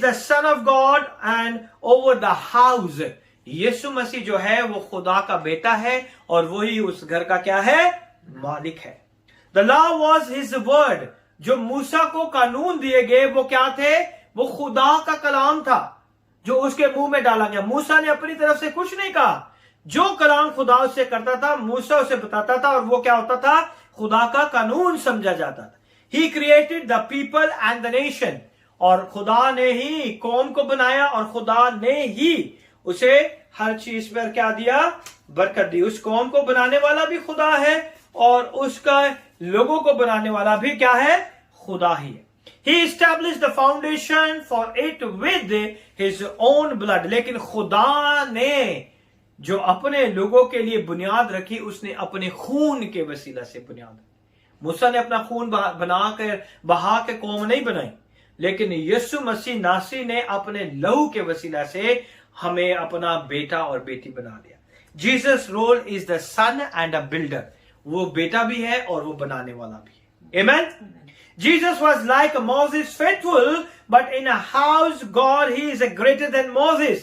Speaker 1: the Son of God and over the house. यीशु मसीह जो है वो खुदा का बेटा है और वही उस घर का क्या है, मालिक है। The law was his word, जो मूसा को कानून दिए गए वो क्या थे, वो खुदा का कलाम था जो उसके मुंह में डाला गया। मूसा ने अपनी तरफ से कुछ नहीं कहा, जो कलाम खुदा उससे करता था मूसा उसे बताता था और वो क्या होता था, खुदा का कानून समझा जाता था। He created the people and the nation, और खुदा ने ही कौम को बनाया और खुदा ने ही उसे हर चीज पर क्या दिया, बरकत दी। उस कौम को बनाने वाला भी खुदा है और उसका लोगों को बनाने वाला भी क्या है, खुदा ही है। He established the foundation for it with his own blood, लेकिन खुदा ने जो अपने लोगों के लिए बुनियाद रखी उसने अपने खून के वसीला से बुनियाद रखी। मूसा ने अपना खून बनाकर बहा के कौम नहीं बनाई, लेकिन यीशु मसीह नासी ने अपने लहू के वसीला से हमें अपना बेटा और बेटी बना दिया। Jesus role is the son and a builder, वो बेटा भी है और वो बनाने वाला भी है। आमेन। Jesus was like Moses faithful, but in a house God he is greater than Moses.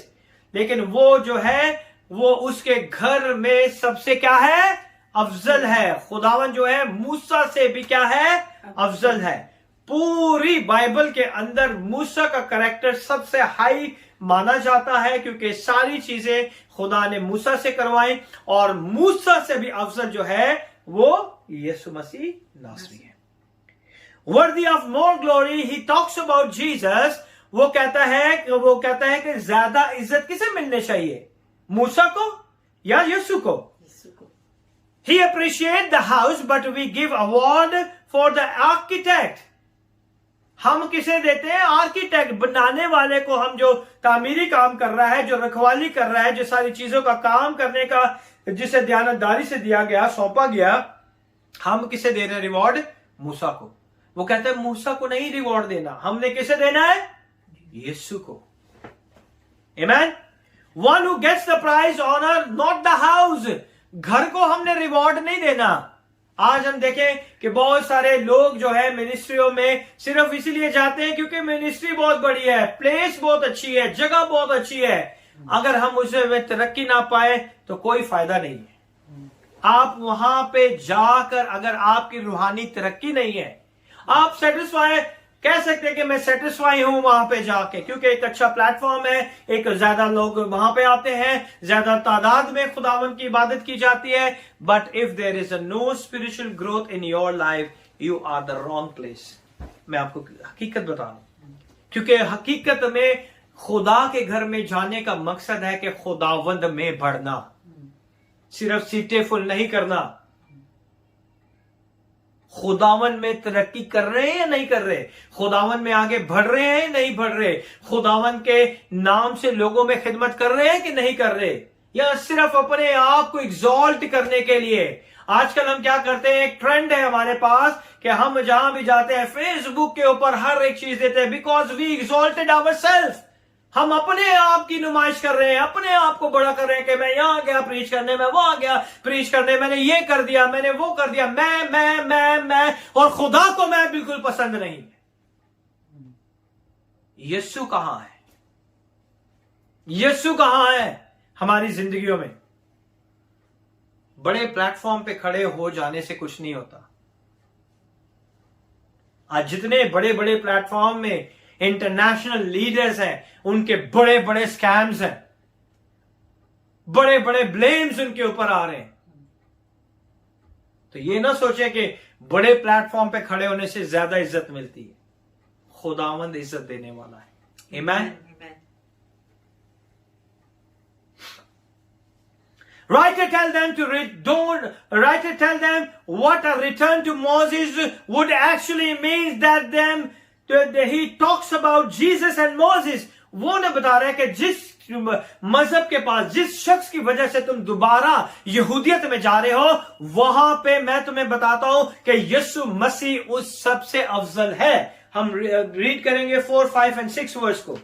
Speaker 1: लेकिन वो जो है वो उसके घर में सबसे क्या है, अफजल है। खुदावन जो है मूसा से भी क्या है, अफजल है। पूरी बाइबल के अंदर मूसा का कैरेक्टर सबसे हाई माना जाता है क्योंकि सारी चीजें खुदा ने मूसा से करवाई और मूसा से भी अफजल जो है वो यीशु मसीह नासरी है। Worthy of more glory, he talks about Jesus. वो कहता है कि ज्यादा इज्जत किसे मिलनी चाहिए, मूसा को या यीशु को? He appreciate the house but we give award for the architect. हम किसे देते हैं, आर्किटेक्ट, बनाने वाले को। हम जो तामीरी काम कर रहा है, जो रखवाली कर रहा है, जो सारी चीजों का काम करने का जिसे दयानतदारी से दिया गया, सौंपा गया, हम किसे दे रहे हैं रिवॉर्ड? मूसा को। वो कहते हैं मूसा को नहीं रिवॉर्ड देना, हमने किसे देना है? यीशु को। Amen. One who gets the prize honour not the house. घर को हमने रिवॉर्ड नहीं देना। आज हम देखें कि बहुत सारे लोग जो है मिनिस्ट्रियों में सिर्फ इसीलिए जाते हैं क्योंकि मिनिस्ट्री बहुत बड़ी है, प्लेस बहुत अच्छी है, जगह बहुत अच्छी है। अगर हम उसमें तरक्की ना पाए तो कोई फायदा नहीं है। आप वहां पे जाकर अगर आपकी रूहानी तरक्की नहीं है, आप सेटिस्फाई कह सकते हैं कि मैं सेटिस्फाई हूं वहां पे जाके, क्योंकि एक अच्छा प्लेटफॉर्म है, एक ज्यादा लोग वहां पे आते हैं, ज्यादा तादाद में खुदावन की इबादत की जाती है। But if there is a no spiritual growth in your life, you are the wrong place. मैं आपको हकीकत बता रहा हूं, क्योंकि हकीकत में खुदा के घर में जाने का मकसद है कि खुदावंद में बढ़ना, सिर्फ सीटें फुल नहीं करना। खुदावन में तरक्की कर रहे हैं या नहीं कर रहे, खुदावन में आगे बढ़ रहे हैं या नहीं बढ़ रहे, खुदावन के नाम से लोगों में खिदमत कर रहे हैं कि नहीं कर रहे, या सिर्फ अपने आप को एग्जॉल्ट करने के लिए। आजकल हम क्या करते हैं, एक ट्रेंड है हमारे पास कि हम जहां भी जाते हैं फेसबुक के ऊपर हर एक चीज देते हैं, बिकॉज वी एग्जॉल्टेड आवरसेल्फ। हम अपने आप की नुमाइश कर रहे हैं, अपने आप को बड़ा कर रहे हैं कि मैं यहां गया प्रीच करने, मैं वहां गया प्रीच करने, मैंने ये कर दिया, मैंने वो कर दिया, मैं और खुदा को मैं बिल्कुल पसंद नहीं। यीशु कहां है? यीशु कहां है हमारी जिंदगियों में? बड़े प्लेटफॉर्म पे खड़े हो जाने से कुछ नहीं होता। आज जितने बड़े बड़े प्लेटफॉर्म में इंटरनेशनल लीडर्स हैं, उनके बड़े बड़े स्कैम्स हैं, बड़े बड़े ब्लेम्स उनके ऊपर आ रहे हैं। तो ये ना सोचे कि बड़े प्लेटफॉर्म पे खड़े होने से ज्यादा इज्जत मिलती है। खुदावंद इज्जत देने वाला है। आमीन। Writer tell them to writer tell them what a return to Moses would actually mean, that he talks about Jesus and Moses. वो ने बता रहा है कि जिस मजहब के पास, जिस शख्स की वजह से तुम दोबारा यहूदियत में जा रहे हो, वहां पे मैं तुम्हें बताता हूं कि यीशु मसीह उस सबसे अफजल है। हम रीड करेंगे 4, 5 and 6 वर्स को।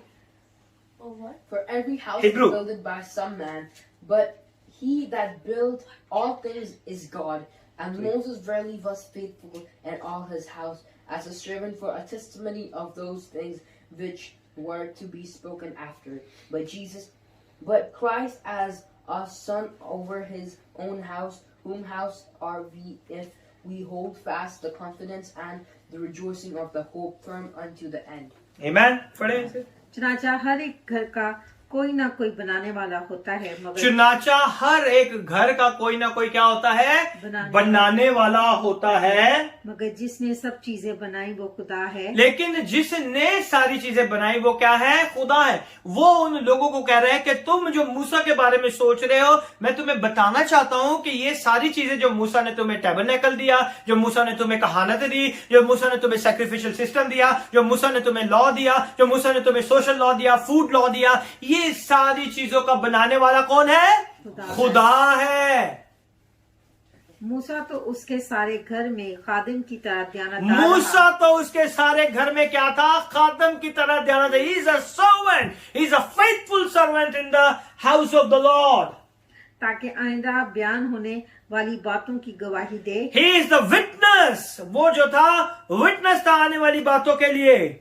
Speaker 2: For every house is built by some man, but he that built all things is God. And Moses verily was faithful in all his house, as a servant for a testimony of those things which were to be spoken after. But Jesus but Christ as a son over his own house, whom house are we if we hold fast the confidence and the rejoicing of the hope firm unto the end.
Speaker 1: Amen. पढ़े इसे।
Speaker 3: चुनाचा हर एक घर का कोई ना कोई बनाने वाला होता है, मगर
Speaker 1: चुनाचा हर एक घर का कोई ना कोई क्या होता है, बनाने वाला होता है।
Speaker 3: मगर जिसने सब चीजें बनाई वो खुदा है।
Speaker 1: लेकिन जिसने सारी चीजें बनाई वो क्या है, खुदा है। वो उन लोगों को कह रहा है कि तुम जो मूसा के बारे में सोच रहे हो, मैं तुम्हें बताना चाहता हूं कि ये सारी चीजें जो मूसा ने तुम्हें टैबरनेकल दिया, जो मूसा ने तुम्हें कहानत दी, जो मूसा ने तुम्हें सैक्रिफिशियल सिस्टम दिया, जो मूसा ने तुम्हें लॉ दिया, जो मूसा ने तुम्हें सोशल लॉ दिया, फूड लॉ दिया, ये सारी चीजों का बनाने वाला कौन है, खुदा है।
Speaker 3: मूसा तो उसके सारे घर में खादिम की तरह ध्यानदार
Speaker 1: मूसा तो उसके सारे घर में क्या था, खादिम की तरह ध्यानदार। He is a servant, he is a faithful servant in the house of the lord,
Speaker 3: ताकि आइंदा बयान होने वाली बातों की गवाही दे।
Speaker 1: ही इज द विटनेस, वो जो था विटनेस था आने वाली बातों के लिए।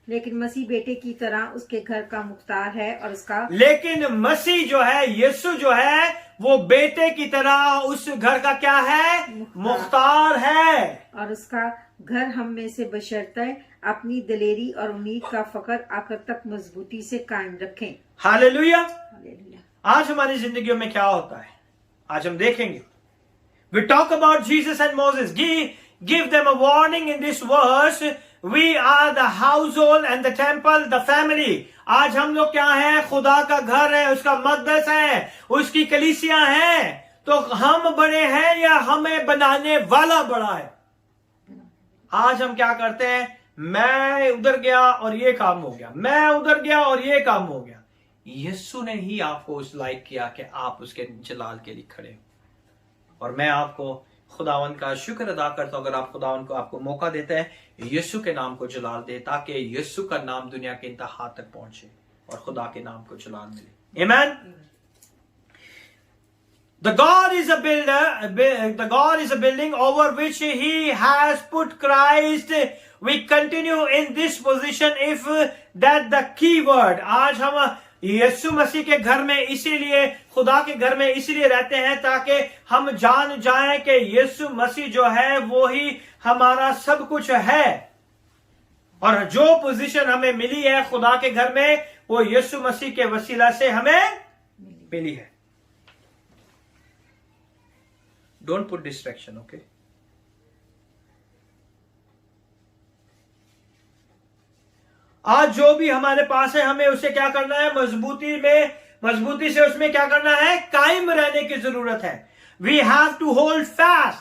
Speaker 3: लेकिन मसीह बेटे की तरह उसके घर का मुख्तार है और उसका,
Speaker 1: लेकिन मसीह जो है, यीशु जो है, वो बेटे की तरह उस घर का क्या है, मुख्तार है।
Speaker 3: और उसका घर हम में से बशर्ते अपनी दिलेरी और उम्मीद का फकर आखिर तक मजबूती से कायम रखें।
Speaker 1: हालेलुया।
Speaker 3: हालेलुया।
Speaker 1: आज हमारी जिंदगियों में क्या होता है, आज हम देखेंगे। We talk about Jesus and Moses. Give them a warning in this verse. We are the household and the temple, the family. आज हम लोग क्या है, खुदा का घर है, उसका मक़दस है, उसकी कलीसिया है। तो हम बड़े हैं या हमें बनाने वाला बड़ा है? आज हम क्या करते हैं, मैं उधर गया और ये काम हो गया, मैं उधर गया और ये काम हो गया। यीशु ने ही आपको उस लायक किया कि आप उसके जलाल के लिए खड़े हो। और मैं आपको खुदावन का शुक्र अदा करता हूं, अगर आप खुदावन को आपको मौका देते हैं, यीशु के नाम को जलाल दे, ताकि यीशु का नाम दुनिया के इंतहा तक पहुंचे और खुदा के नाम को जलाल मिले। आमीन। The God is a builder. The God is a building over which He has put Christ. We continue in this position if that the key word. आज हम यीशु मसीह के घर में इसीलिए, खुदा के घर में इसीलिए रहते हैं ताकि हम जान जाएं कि यीशु मसीह जो है वो ही हमारा सब कुछ है। और जो पोजीशन हमें मिली है खुदा के घर में, वो यीशु मसीह के वसीला से हमें मिली है। Don't put distraction, okay. आज जो भी हमारे पास है, हमें उसे क्या करना है, मजबूती से उसमें क्या करना है, कायम रहने की जरूरत है। We have to hold fast.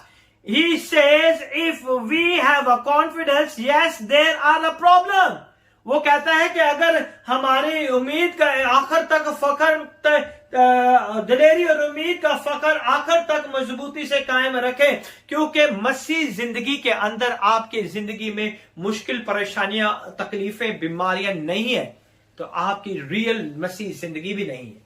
Speaker 1: He says if we have a confidence, yes there are a problem. वो कहता है कि अगर हमारी उम्मीद का आखिर तक फकर, दिलेरी और उम्मीद का फकर आखिर तक मजबूती से कायम रखे, क्योंकि मसीह जिंदगी के अंदर आपकी जिंदगी में मुश्किल, परेशानियां, तकलीफें, बीमारियां नहीं है, तो आपकी रियल मसीह जिंदगी भी नहीं है।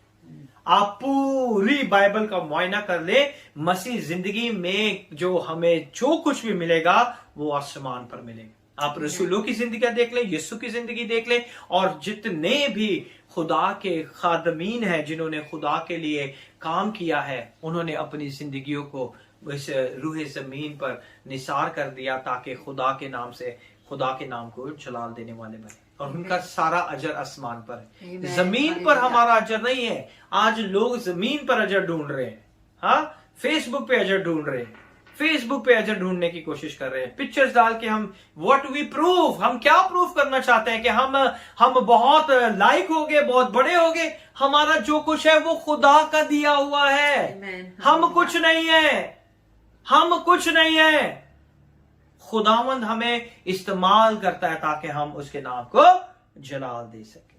Speaker 1: आप पूरी बाइबल का मुआयना कर ले, मसीह जिंदगी में जो हमें जो कुछ भी मिलेगा वो आसमान पर मिलेगा। आप रसूलों की जिंदगी देख लें, यीशु की जिंदगी देख लें, और जितने भी खुदा के खादमीन हैं जिन्होंने खुदा के लिए काम किया है, उन्होंने अपनी जिंदगियों को इस रूह जमीन पर निसार कर दिया ताकि खुदा के नाम से, खुदा के नाम को जलाल देने वाले बने, और उनका सारा अजर आसमान पर है। जमीन पर हमारा अजर नहीं है। आज लोग जमीन पर अजर ढूंढ रहे हैं, हाँ, फेसबुक पे अजर ढूंढ रहे हैं, फेसबुक पे अजर ढूंढने की कोशिश कर रहे हैं, पिक्चर्स डाल के। हम व्हाट वी प्रूव, हम क्या प्रूव करना चाहते हैं कि हम बहुत लाइक हो गए, बहुत बड़े हो गए। हमारा जो कुछ है वो खुदा का दिया हुआ है। हम कुछ नहीं है, हम कुछ नहीं है। खुदावंद हमें इस्तेमाल करता है ताकि हम उसके नाम को जलाल दे सके।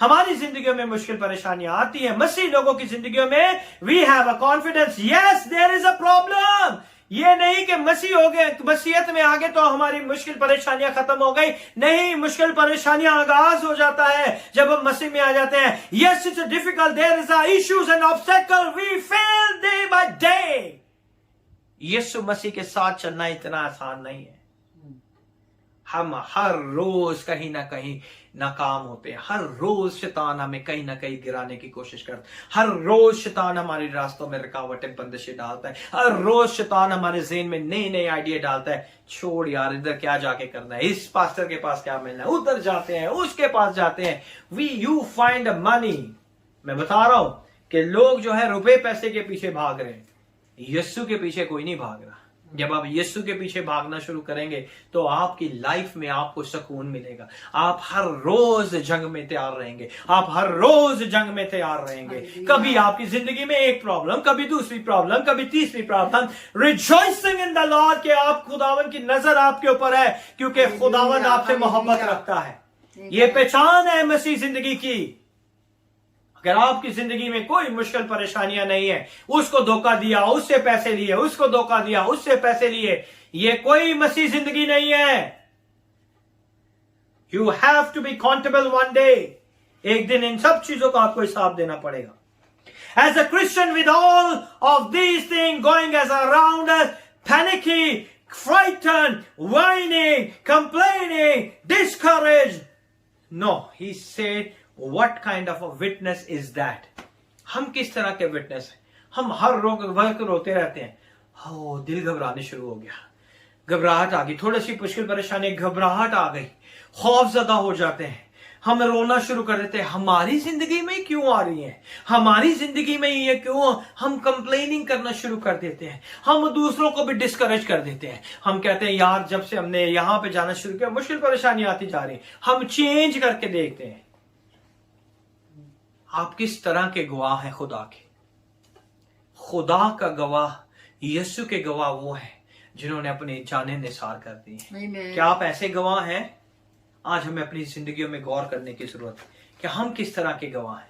Speaker 1: हमारी जिंदगियों में मुश्किल परेशानियां आती है, मसीह लोगों की जिंदगियों में we have a confidence, yes there is a problem. ये नहीं कि मसीह हो गए, मसीहत में आ गए तो हमारी मुश्किल परेशानियां खत्म हो गई। नहीं, मुश्किल परेशानियां आगाज हो जाता है जब हम मसीह में आ जाते हैं। Yes it's difficult, there is issues and obstacle, we fail day by day. Yeshu Masih के साथ चलना इतना आसान नहीं है। हम हर रोज कहीं ना कहीं नाकाम होते हैं। हर रोज शैतान हमें कहीं ना कहीं गिराने की कोशिश करता है। हर रोज शैतान हमारे रास्तों में रुकावटें बंदिशें डालता है। हर रोज शैतान हमारे ज़हन में नए नए आइडिया डालता है। छोड़ यार, इधर क्या जाके करना है, इस पास्टर के पास क्या मिलना है, उधर जाते हैं, उसके पास जाते हैं। You find money. मैं बता रहा हूं कि लोग जो है रुपए पैसे के पीछे भाग रहे हैं, यीशु के पीछे कोई नहीं भाग रहा। जब आप यीशु के पीछे भागना शुरू करेंगे तो आपकी लाइफ में आपको सुकून मिलेगा। आप हर रोज जंग में तैयार रहेंगे। आप हर रोज जंग में तैयार रहेंगे। कभी आपकी जिंदगी में एक प्रॉब्लम, कभी दूसरी प्रॉब्लम, कभी तीसरी problem. Rejoicing in the Lord कि आप खुदावन की नजर आपके ऊपर है, क्योंकि खुदावन आपसे मोहब्बत रखता है। ये पहचान है मसीह जिंदगी की। अगर आपकी जिंदगी में कोई मुश्किल परेशानियां नहीं है, उसको धोखा दिया, उससे पैसे लिए, उसको धोखा दिया, उससे पैसे लिए, ये कोई मसीह जिंदगी नहीं है। You have to be countable one day. एक दिन इन सब चीजों का आपको हिसाब देना पड़ेगा। As a Christian with all of these things going as around us, panicky, frightened, whining, complaining, discouraged. No, he said, what kind of a witness is that? हम किस तरह के विटनेस हैं? हम हर वक्त रोते रहते हैं। हो, दिल घबराने शुरू हो गया, घबराहट आ गई, थोड़ी सी मुश्किल परेशानी, घबराहट आ गई, खौफ ज़दा हो जाते हैं, हम रोना शुरू कर देते हैं। हमारी जिंदगी में क्यों आ रही है, हमारी जिंदगी में ये क्यों? हम कंप्लेनिंग करना शुरू कर देते हैं। हम दूसरों को भी डिस्करेज कर देते हैं। हम कहते हैं यार, जब से हमने यहां पे जाना शुरू किया मुश्किल परेशानी आती जा रही है। हम चेंज करके देखते हैं। आप किस तरह के गवाह हैं खुदा के? खुदा का गवाह, यीशु के गवाह वो है जिन्होंने अपनी जानें निसार कर दी हैं। क्या आप ऐसे गवाह हैं? आज हमें अपनी जिंदगियों में गौर करने की जरूरत है कि हम किस तरह के गवाह हैं।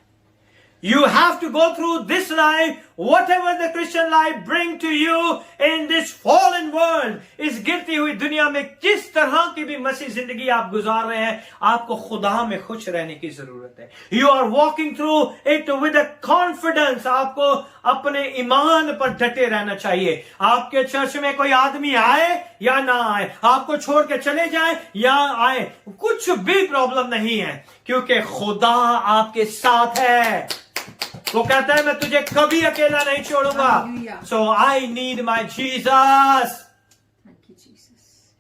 Speaker 1: You have to go through this life, whatever the Christian life bring to you in this fallen world. इस गिरती हुई दुनिया में किस तरह की भी मसीह जिंदगी आप गुजार रहे हैं, आपको खुदा में खुश रहने की जरूरत है। You are walking through it with a confidence. आपको अपने ईमान पर डटे रहना चाहिए। आपके चर्च में कोई आदमी आए या ना आए, आपको छोड़ के चले जाए या आए, कुछ भी प्रॉब्लम नहीं है, क्योंकि खुदा आपके साथ है। वो कहता है मैं तुझे कभी अकेला नहीं छोड़ूंगा। सो आई नीड माई जीसस।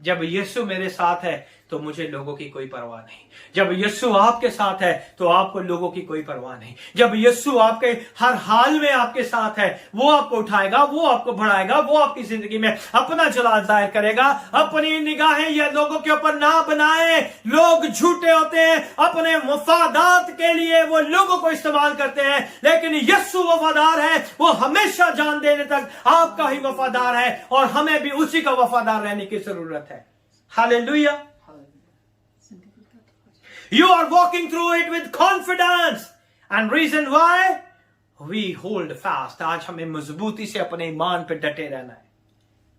Speaker 1: जब यीशु मेरे साथ है तो मुझे लोगों की कोई परवाह नहीं। जब यीशु आपके साथ है तो आपको लोगों की कोई परवाह नहीं। जब यीशु आपके हर हाल में आपके साथ है, वो आपको उठाएगा, वो आपको बढ़ाएगा, वो आपकी जिंदगी में अपना जलाल जाहिर करेगा। अपनी निगाहें या लोगों के ऊपर ना बनाए। लोग झूठे होते हैं, अपने मफादात के लिए वो लोगों को इस्तेमाल करते हैं, लेकिन यीशु वफादार है। वो हमेशा जान देने तक आपका ही वफादार है और हमें भी उसी का वफादार रहने की जरूरत है। Hallelujah. You are walking through it with confidence. And reason why? We hold fast. आज हमें मजबूती से अपने ईमान पे डटे रहना है।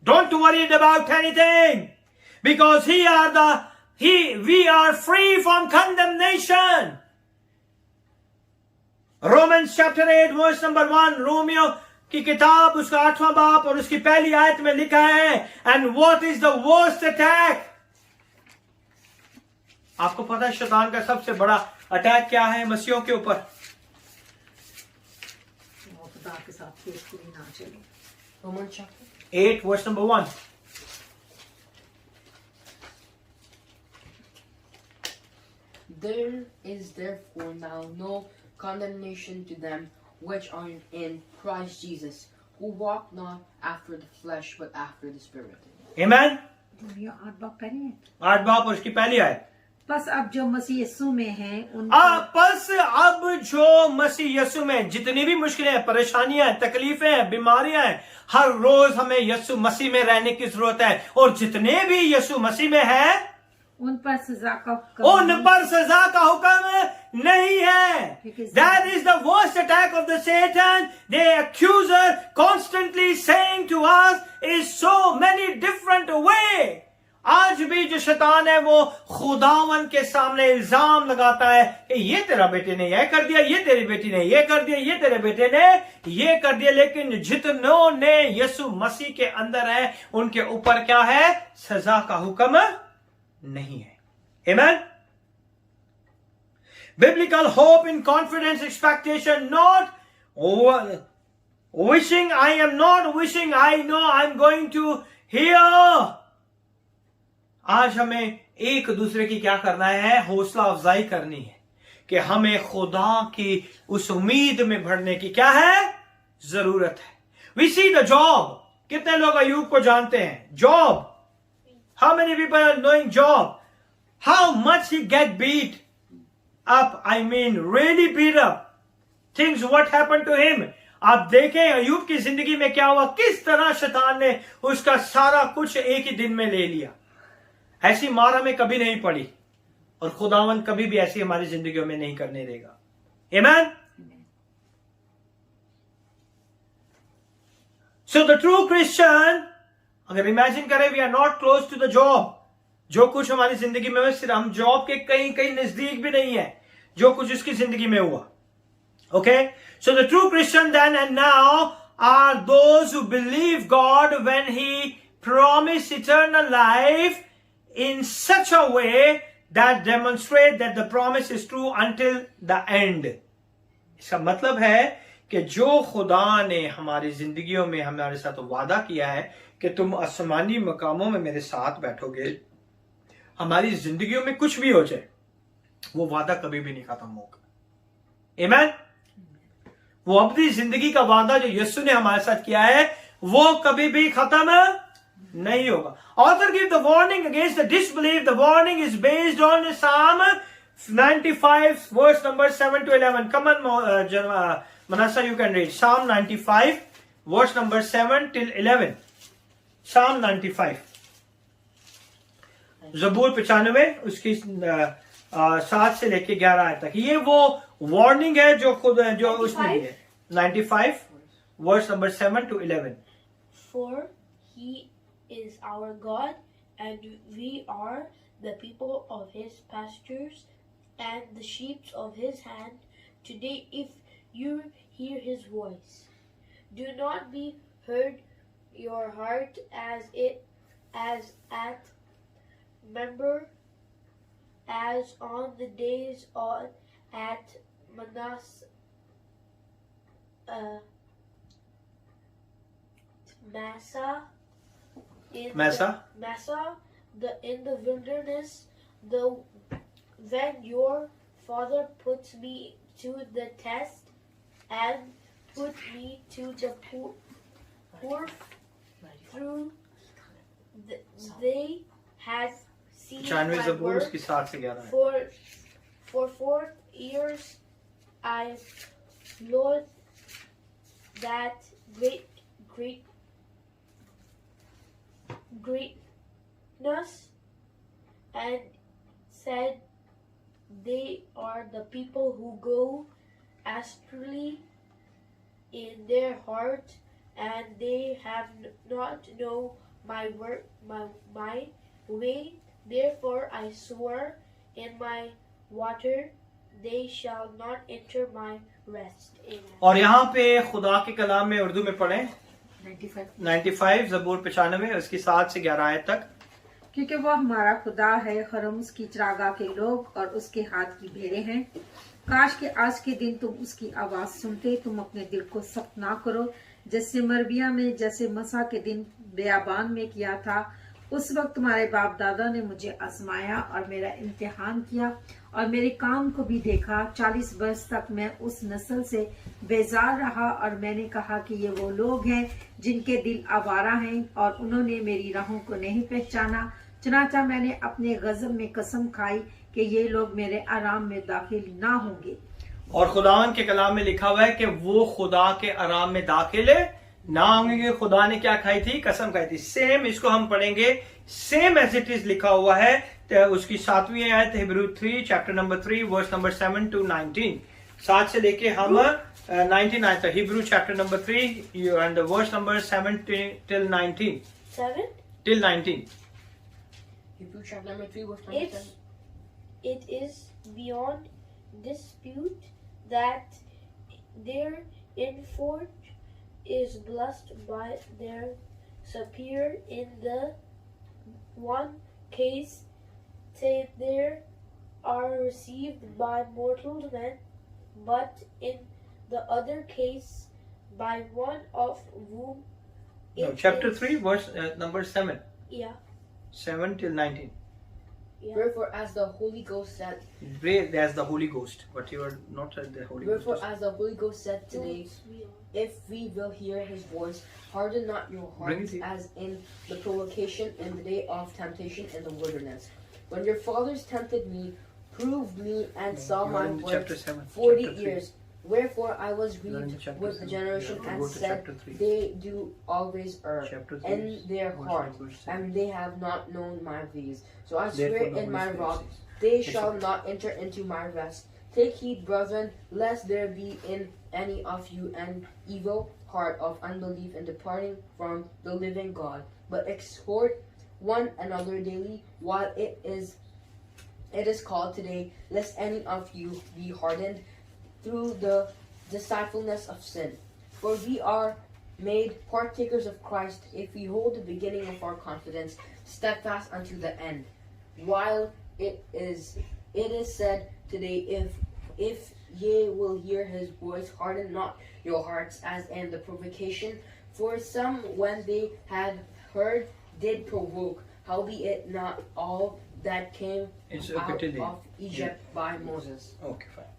Speaker 1: Don't worry about anything. Because we are free from condemnation. Romans chapter 8 verse number 1. Romeo की किताब उसका 8वां बाब और उसकी पहली आयत में लिखा है, And what is the worst attack? आपको पता है शैतान का सबसे बड़ा अटैक क्या है मसीहों के ऊपर?
Speaker 3: खुदा के साथ पेशगोई ना चले।
Speaker 2: Romans chapter
Speaker 1: 8 verse number 1.
Speaker 2: There is therefore now no condemnation to them which are in Christ Jesus, who walk not after the flesh but after the Spirit.
Speaker 1: Amen.
Speaker 3: 8 बाब पढ़िए।
Speaker 1: 8 बाब और उसकी पहली आयत।
Speaker 3: बस अब जो मसीह यीशु में हैं
Speaker 1: बस अब जो मसीह यीशु में, जितनी भी मुश्किलें, परेशानियां, तकलीफें हैं, बीमारियां हैं, हर रोज हमें यीशु मसीह में रहने की जरूरत है। और जितने भी यीशु मसीह में हैं
Speaker 3: उन पर सजा का
Speaker 1: हुक्म नहीं है। That is the worst attack of the Satan. The accuser constantly saying to us is so many different way. आज भी जो शैतान है वो खुदावन के सामने इल्जाम लगाता है कि ये तेरा बेटे ने ये कर दिया, ये तेरी बेटी ने ये कर दिया, ये तेरे बेटे ने ये कर दिया। लेकिन जितनों ने यीशु मसीह के अंदर है उनके ऊपर क्या है? सजा का हुक्म नहीं है। आमीन। Biblical hope in confidence, expectation, not wishing. I am not wishing. I know I'm going to hear. आज हमें एक दूसरे की क्या करना है? हौसला अफजाई करनी है कि हमें खुदा की उस उम्मीद में बढ़ने की क्या है? जरूरत है. We see the job. कितने लोग अयूब को जानते हैं? Job. How many people are knowing Job? How much he get beat up? I mean, really beat up. Things what happened to him. आप देखें अयूब की जिंदगी में क्या हुआ, किस तरह शैतान ने उसका सारा कुछ एक ही दिन में ले लिया. ऐसी मार हमें कभी नहीं पड़ी और खुदावन कभी भी ऐसी हमारी जिंदगियों में नहीं करने देगा. Amen? So the true Christian, अगर इमेजिन करें we are not close to the job, जो कुछ हमारी जिंदगी में हुआ सिर्फ हम जॉब के कहीं कहीं नजदीक भी नहीं है जो कुछ उसकी जिंदगी में हुआ. Okay, so the true Christian then and now are those who believe God when he promise eternal life in such a way that demonstrate that the promise is true until the end. इसका मतलब है कि जो खुदा ने हमारी जिंदगियों में हमारे साथ वादा किया है कि तुम आसमानी मकामों में मेरे साथ बैठोगे, हमारी जिंदगियों में कुछ भी हो जाए वो वादा कभी भी नहीं खत्म होगा. आमीन. वो अपनी जिंदगी का वादा जो यीशु ने हमारे साथ किया है वो कभी भी खत्म नहीं होगा. Author give the warning against the disbelief. The warning is based on Psalm 95 verse number 7 to 11. Come on, Manasa, you can read Psalm 95 verse number 7 till 11. Psalm 95. ज़बूर 95 उसकी 7 से लेके 11 आयत तक. ये वो वार्निंग है जो खुद जो उसमें है. 95 verse number 7 to 11.
Speaker 4: For he is our God, and we are the people of his pastures and the sheep of his hand. Today, if you hear his voice, do not be hurt your heart as at member, as on the days at Massa, in the wilderness, when your father puts me to the test and put me to the proof through they had seen my work. For 4 years I Lord that greatness and said they are the people who go astrally in their heart, and they have not known my work, my way. Therefore I swore in my water, they shall not enter my rest. Amen.
Speaker 1: और यहाँ पे खुदा के कलाम में उर्दू में पढ़ें 95 ज़बूर 95 उसकी 7 से 11 आयत तक.
Speaker 3: क्योंकि वह हमारा खुदा है, हम उसकी चरागाह के लोग और उसके हाथ की भेड़ें हैं. काश कि आज के दिन तुम उसकी आवाज सुनते, तुम अपने दिल को सख्त ना करो जैसे मरबिया में, जैसे मसा के दिन बियाबान में किया था. उस वक्त तुम्हारे बाप दादा ने मुझे आजमाया और मेरा इम्तिहान किया और मेरे काम को भी देखा. 40 वर्ष तक मैं उस नस्ल से बेजार रहा और मैंने कहा कि ये वो लोग हैं जिनके दिल आवारा हैं और उन्होंने मेरी राहों को नहीं पहचाना. चनाचा मैंने अपने गजब में कसम खाई कि ये लोग मेरे आराम में दाखिल ना होंगे.
Speaker 1: और खुदावन के कलाम में लिखा हुआ है कि वो खुदा के आराम में दाखिल ना होंगे. खुदा ने क्या खाई थी? कसम खाई थी. सेम इसको हम पढ़ेंगे सेम एज इट इज लिखा हुआ है. तो उसकी 7वीं आयत Hebrew 3 chapter number 3 verse number 7 to 19. 7 से लेके हम 19 आयत तक. Hebrew chapter number 3 and verse number 7 till 19.
Speaker 4: 7
Speaker 1: till 19.
Speaker 2: Hebrews chapter number 3 verse 27.
Speaker 4: It is beyond dispute that their infort is blessed by their superior. In the one case, say their are received by mortal men, but in the other case by one of whom
Speaker 1: No,
Speaker 4: it
Speaker 1: chapter
Speaker 4: is-
Speaker 1: 3, verse number 7.
Speaker 4: Yeah,
Speaker 1: 7 till 19.
Speaker 4: yeah.
Speaker 2: Wherefore, as the Holy Ghost said,
Speaker 1: There's the Holy Ghost, but you are not at the Holy
Speaker 2: wherefore,
Speaker 1: Ghost.
Speaker 2: as the Holy Ghost said today,
Speaker 4: Don't we all?
Speaker 2: if we will hear His voice, harden not your
Speaker 1: Bring
Speaker 2: hearts
Speaker 1: it here.
Speaker 2: as in the provocation in the day of temptation in the wilderness, when your fathers tempted me, proved me, and saw
Speaker 1: You are
Speaker 2: my
Speaker 1: in the chapter
Speaker 2: works
Speaker 1: 7.
Speaker 2: 40
Speaker 1: chapter 3.
Speaker 2: years. Wherefore I was
Speaker 1: You are in the
Speaker 2: grieved
Speaker 1: chapter
Speaker 2: with the
Speaker 1: 7.
Speaker 2: generation
Speaker 1: You have to
Speaker 2: and
Speaker 1: go to
Speaker 2: said,
Speaker 1: chapter 3.
Speaker 2: they do always err
Speaker 1: Chapter 3.
Speaker 2: in their
Speaker 1: verse
Speaker 2: heart,
Speaker 1: number 7.
Speaker 2: and they have not known my ways. So I
Speaker 1: Therefore
Speaker 2: swear
Speaker 1: the
Speaker 2: in
Speaker 1: Holy
Speaker 2: my
Speaker 1: Spirit
Speaker 2: wrath,
Speaker 1: says,
Speaker 2: they
Speaker 1: Yes,
Speaker 2: shall
Speaker 1: sir.
Speaker 2: not enter into my rest. Take heed, brethren, lest there be in any of you an evil heart of unbelief in departing from the living God. But exhort one another daily while it is called today, lest any of you be hardened through the deceitfulness of sin. For we are made partakers of Christ if we hold the beginning of our confidence steadfast unto the end. While it is said today, if ye will hear His voice, harden not your hearts as in the provocation. For some, when they had heard, did provoke, howbeit not all that came
Speaker 1: It's okay
Speaker 2: out
Speaker 1: till the
Speaker 2: of Egypt by Moses.
Speaker 1: Okay, fine.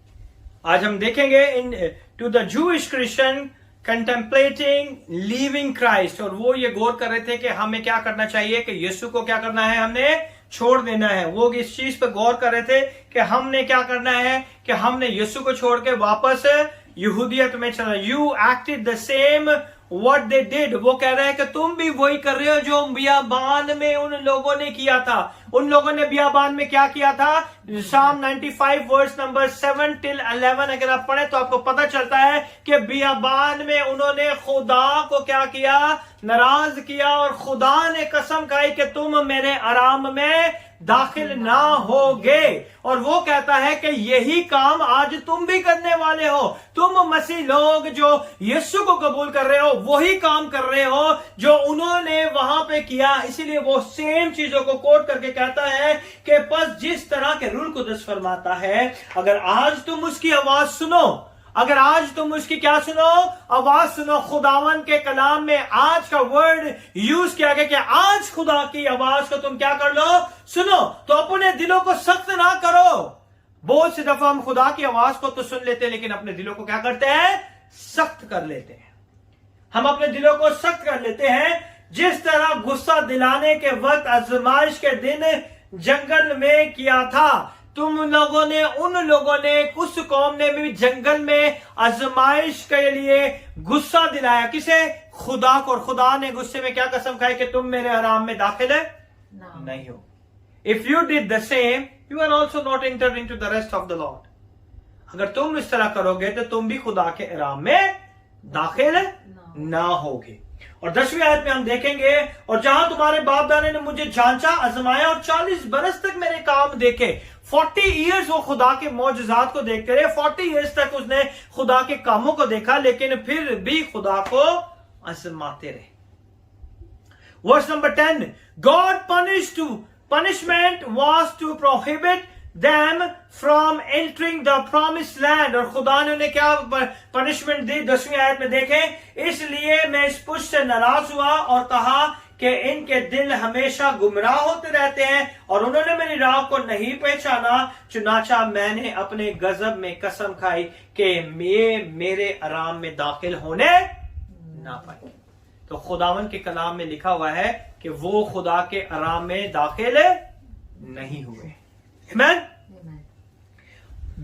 Speaker 1: आज हम देखेंगे into the Jewish Christian contemplating leaving Christ, और वो ये गौर कर रहे थे कि हमें क्या करना चाहिए, कि यीशु को क्या करना है, हमने छोड़ देना है। वो इस चीज पर गौर कर रहे थे कि हमने क्या करना है, कि हमने यीशु को छोड़ के वापस यहूदियत में चलना। You acted the same what they did. वो कह रहे हैं कि तुम भी वही कर रहे हो जो बियाबान में उन लोगों ने किया था। उन लोगों ने बियाबान में क्या किया था? साम 95 वर्स नंबर 7 till 11 अगर आप पढ़े तो आपको पता चलता है कि बियाबान में उन्होंने खुदा को क्या किया? नाराज किया, और खुदा ने कसम खाई कि तुम मेरे आराम में दाखिल ना होगे। और वो कहता है कि यही काम आज तुम भी करने वाले हो। तुम मसीह लोग जो यीशु को कबूल कर रहे हो, वही काम कर रहे हो जो उन्होंने वहां पे किया। इसीलिए वो सेम चीजों को कोट करके कहता है कि बस जिस तरह के रूल कुदस फरमाता है, अगर आज तुम उसकी आवाज सुनो, अगर आज तुम उसकी क्या सुनो? आवाज सुनो। खुदावन के कलाम में आज का वर्ड यूज किया गया कि आज खुदा की आवाज को तुम क्या कर लो? सुनो। तो अपने दिलों को सख्त ना करो। बहुत सी दफा हम खुदा की आवाज को तो सुन लेते हैं, लेकिन अपने दिलों को क्या करते हैं? सख्त कर लेते हैं। हम अपने दिलों को सख्त कर लेते हैं। जिस तरह गुस्सा दिलाने के वक्त आजमाइश के दिन जंगल में किया था, तुम लोगों ने, उन लोगों ने, उस कौम ने भी जंगल में आजमाइश के लिए गुस्सा दिलाया। किसे? खुदा को। और खुदा ने गुस्से में क्या कसम खाई कि तुम मेरे आराम में दाखिल है नहीं हो। If you did the same you are also not enter into the rest of the Lord. अगर तुम इस तरह करोगे तो तुम भी खुदा के आराम में दाखिल ना होगे। और 10वीं आयत में हम देखेंगे, और जहां तुम्हारे बाप दादे ने मुझे जांचा, आजमाया और 40 बरस तक मेरे काम देखे। 40 ईयर्स वो खुदा के मौजूजात को देखते रहे। 40 ईयर्स तक उसने खुदा के कामों को देखा, लेकिन फिर भी खुदा को आजमाते रहे। Verse number 10, God punishment was to prohibit them from entering the promised land। और खुदा ने उन्हें क्या पनिशमेंट दी? 10वीं आयत में देखें, इसलिए मैं इस पुष्ट से नाराज हुआ और कहा कि इनके दिल हमेशा गुमराह होते रहते हैं और उन्होंने मेरी राह को नहीं पहचाना। चुनाचा मैंने अपने गजब में कसम खाई कि ये मेरे आराम में दाखिल होने ना पाए। तो खुदावन के कलाम में लिखा हुआ है कि वो खुदा के आराम में दाखिल नहीं हुए। Amen?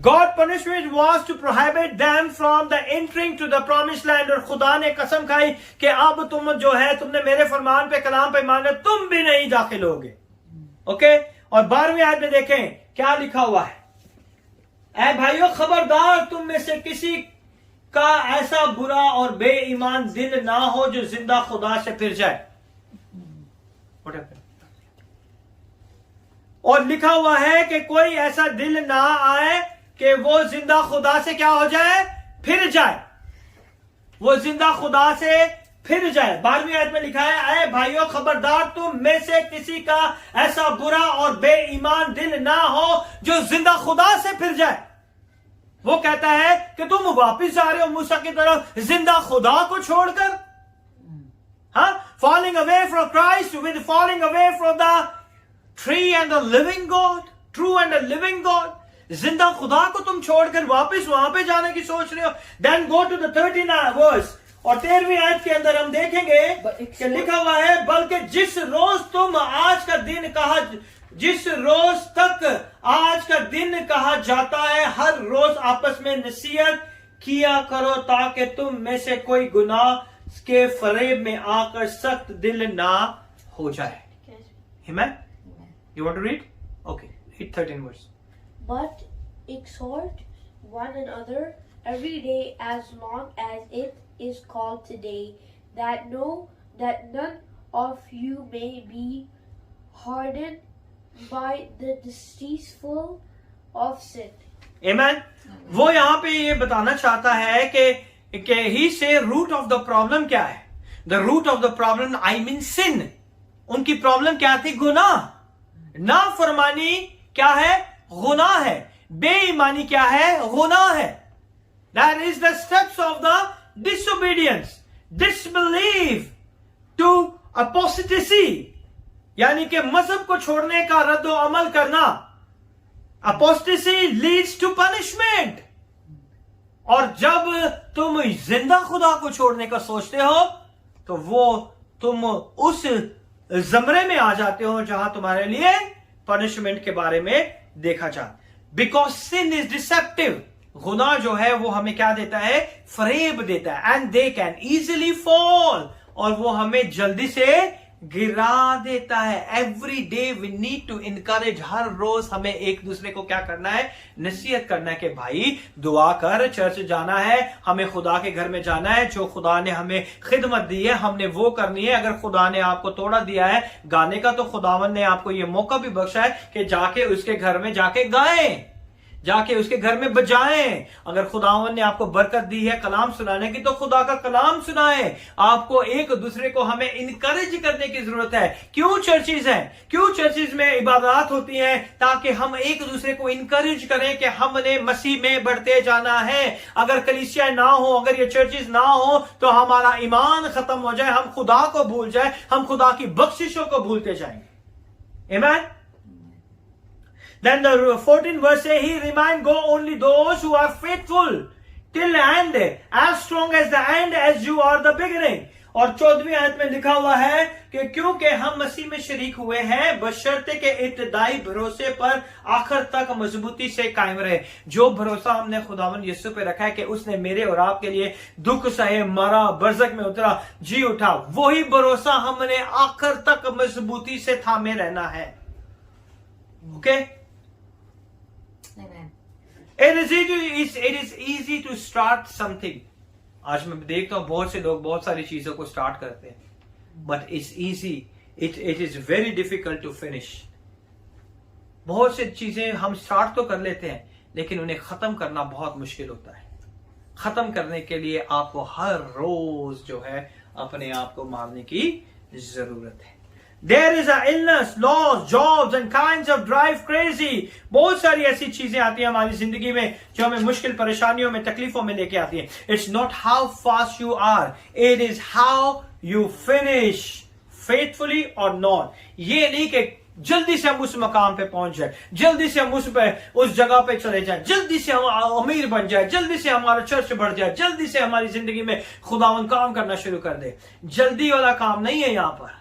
Speaker 1: God punishment was to prohibit them from the entering to the promised land। और खुदा ने कसम खाई कि अब तुम जो है, तुमने मेरे फरमान पे, कलाम पे माने, तुम भी नहीं दाखिल होगे। ओके? और 12वीं आयत में देखें क्या लिखा हुआ है। ऐ भाइयों, खबरदार तुम में से किसी का ऐसा बुरा और बेईमान दिल ना हो जो जिंदा खुदा से फिर जाए। और लिखा हुआ है कि कोई ऐसा दिल ना आए कि वो जिंदा खुदा से क्या हो जाए? फिर जाए। वो जिंदा खुदा से फिर जाए। 12वीं आयत में लिखा है, ऐ भाइयों खबरदार तुम में से किसी का ऐसा बुरा और बेईमान दिल ना हो जो जिंदा खुदा से फिर जाए। वो कहता है कि तुम वापिस जा रहे हो मूसा की तरफ जिंदा खुदा को छोड़कर, हाँ, falling away from Christ with falling away from the tree and the living God, true and the living God। जिंदा खुदा को तुम छोड़कर वापस वहां पे जाने की सोच रहे हो। Then go to the 13th verse, और 13वीं आयत के अंदर हम देखेंगे कि लिखा हुआ है, बल्कि जिस रोज तुम आज का दिन कहा, जिस रोज तक आज का दिन कहा जाता है, हर रोज आपस में नसीहत किया करो ताकि तुम में से कोई गुनाह के फरेब में आकर सख्त दिल ना हो जाए। Amen? You want to read? Okay, read 13 verse.
Speaker 4: But exhort one another every day as long as it is called today, that none of you may be hardened by the deceitful of sin.
Speaker 1: Amen? वो यहां पे ये बताना चाहता है कि ही से root of the problem क्या है। The root of the problem I mean sin. उनकी प्रॉब्लम क्या थी? गुनाह। नाफरमानी क्या है? गुनाह है। बेईमानी क्या है? गुनाह है। That is the steps of the disobedience, disbelieve to apostasy, यानी कि मजहब को छोड़ने का रद्द अमल करना। Apostasy leads to punishment. और जब तुम जिंदा खुदा को छोड़ने का सोचते हो तो वो तुम उस जमरे में आ जाते हो जहां तुम्हारे लिए पनिशमेंट के बारे में देखा जाए। Because sin is deceptive. गुनाह जो है वो हमें क्या देता है? फरेब देता है। And they can easily fall, और वो हमें जल्दी से गिरा देता है। Every day we need to encourage. हर रोज हमें एक दूसरे को क्या करना है? नसीहत करना है कि भाई दुआ कर, चर्च जाना है, हमें खुदा के घर में जाना है, जो खुदा ने हमें खिदमत दी है हमने वो करनी है। अगर खुदा ने आपको तोड़ा दिया है गाने का, तो खुदावन ने आपको ये मौका भी बख्शा है कि जाके उसके घर में जाके गाएं, जाके उसके घर में बजाएं। अगर खुदावन ने आपको बरकत दी है कलाम सुनाने की, तो खुदा का कलाम सुनाएं। आपको एक दूसरे को हमें इनकरेज करने की जरूरत है। क्यों चर्चिज हैं? क्यों चर्चिज में इबादत होती हैं? ताकि हम एक दूसरे को इनकरेज करें कि हमने मसीह में बढ़ते जाना है। अगर कलीसिया ना हो, अगर ये चर्चिज ना हो, तो हमारा ईमान खत्म हो जाए, हम खुदा को भूल जाए, हम खुदा की बख्शिशों को भूलते जाएंगे। आमीन। Then the 14th verse say, he remind go only those who are faithful till end, as strong as the end as you are the beginning। और 14वीं आयत में लिखा हुआ है कि क्योंकि हम मसीह में शरीक हुए हैं बशर्ते के इब्तिदाई भरोसे पर आखिर तक मजबूती से कायम रहे। जो भरोसा हमने खुदावन यीशु पे रखा है कि उसने मेरे और आपके लिए दुख सहे, मरा, बरज़ख में उतरा, जी उठा, वही भरोसा हमने आखिर तक मजबूती से थामे रहना है। Okay? It is easy to start something। आज मैं देखता हूं बहुत से लोग बहुत सारी चीजों को स्टार्ट करते हैं, but it's easy, it is very difficult to finish। बहुत से चीजें हम स्टार्ट तो कर लेते हैं लेकिन उन्हें खत्म करना बहुत मुश्किल होता है। खत्म करने के लिए आपको हर रोज जो है अपने आप को मारने की जरूरत है। There is a illness, loss, jobs and kinds of drive crazy। बहुत सारी ऐसी चीजें आती हैं हमारी जिंदगी में जो हमें मुश्किल, परेशानियों में, तकलीफों में लेके आती हैं। It's not how fast you are, it is how you finish faithfully or not। ये नहीं कि जल्दी से हम उस मकाम पे पहुंच जाए, जल्दी से हम उस जगह पे चले जाएं, जल्दी से हम अमीर बन जाए, जल्दी से हमारा चर्च बढ़ जाए, जल्दी से हमारी जिंदगी में खुदावन काम करना शुरू कर दे। जल्दी वाला काम नहीं है यहां पर।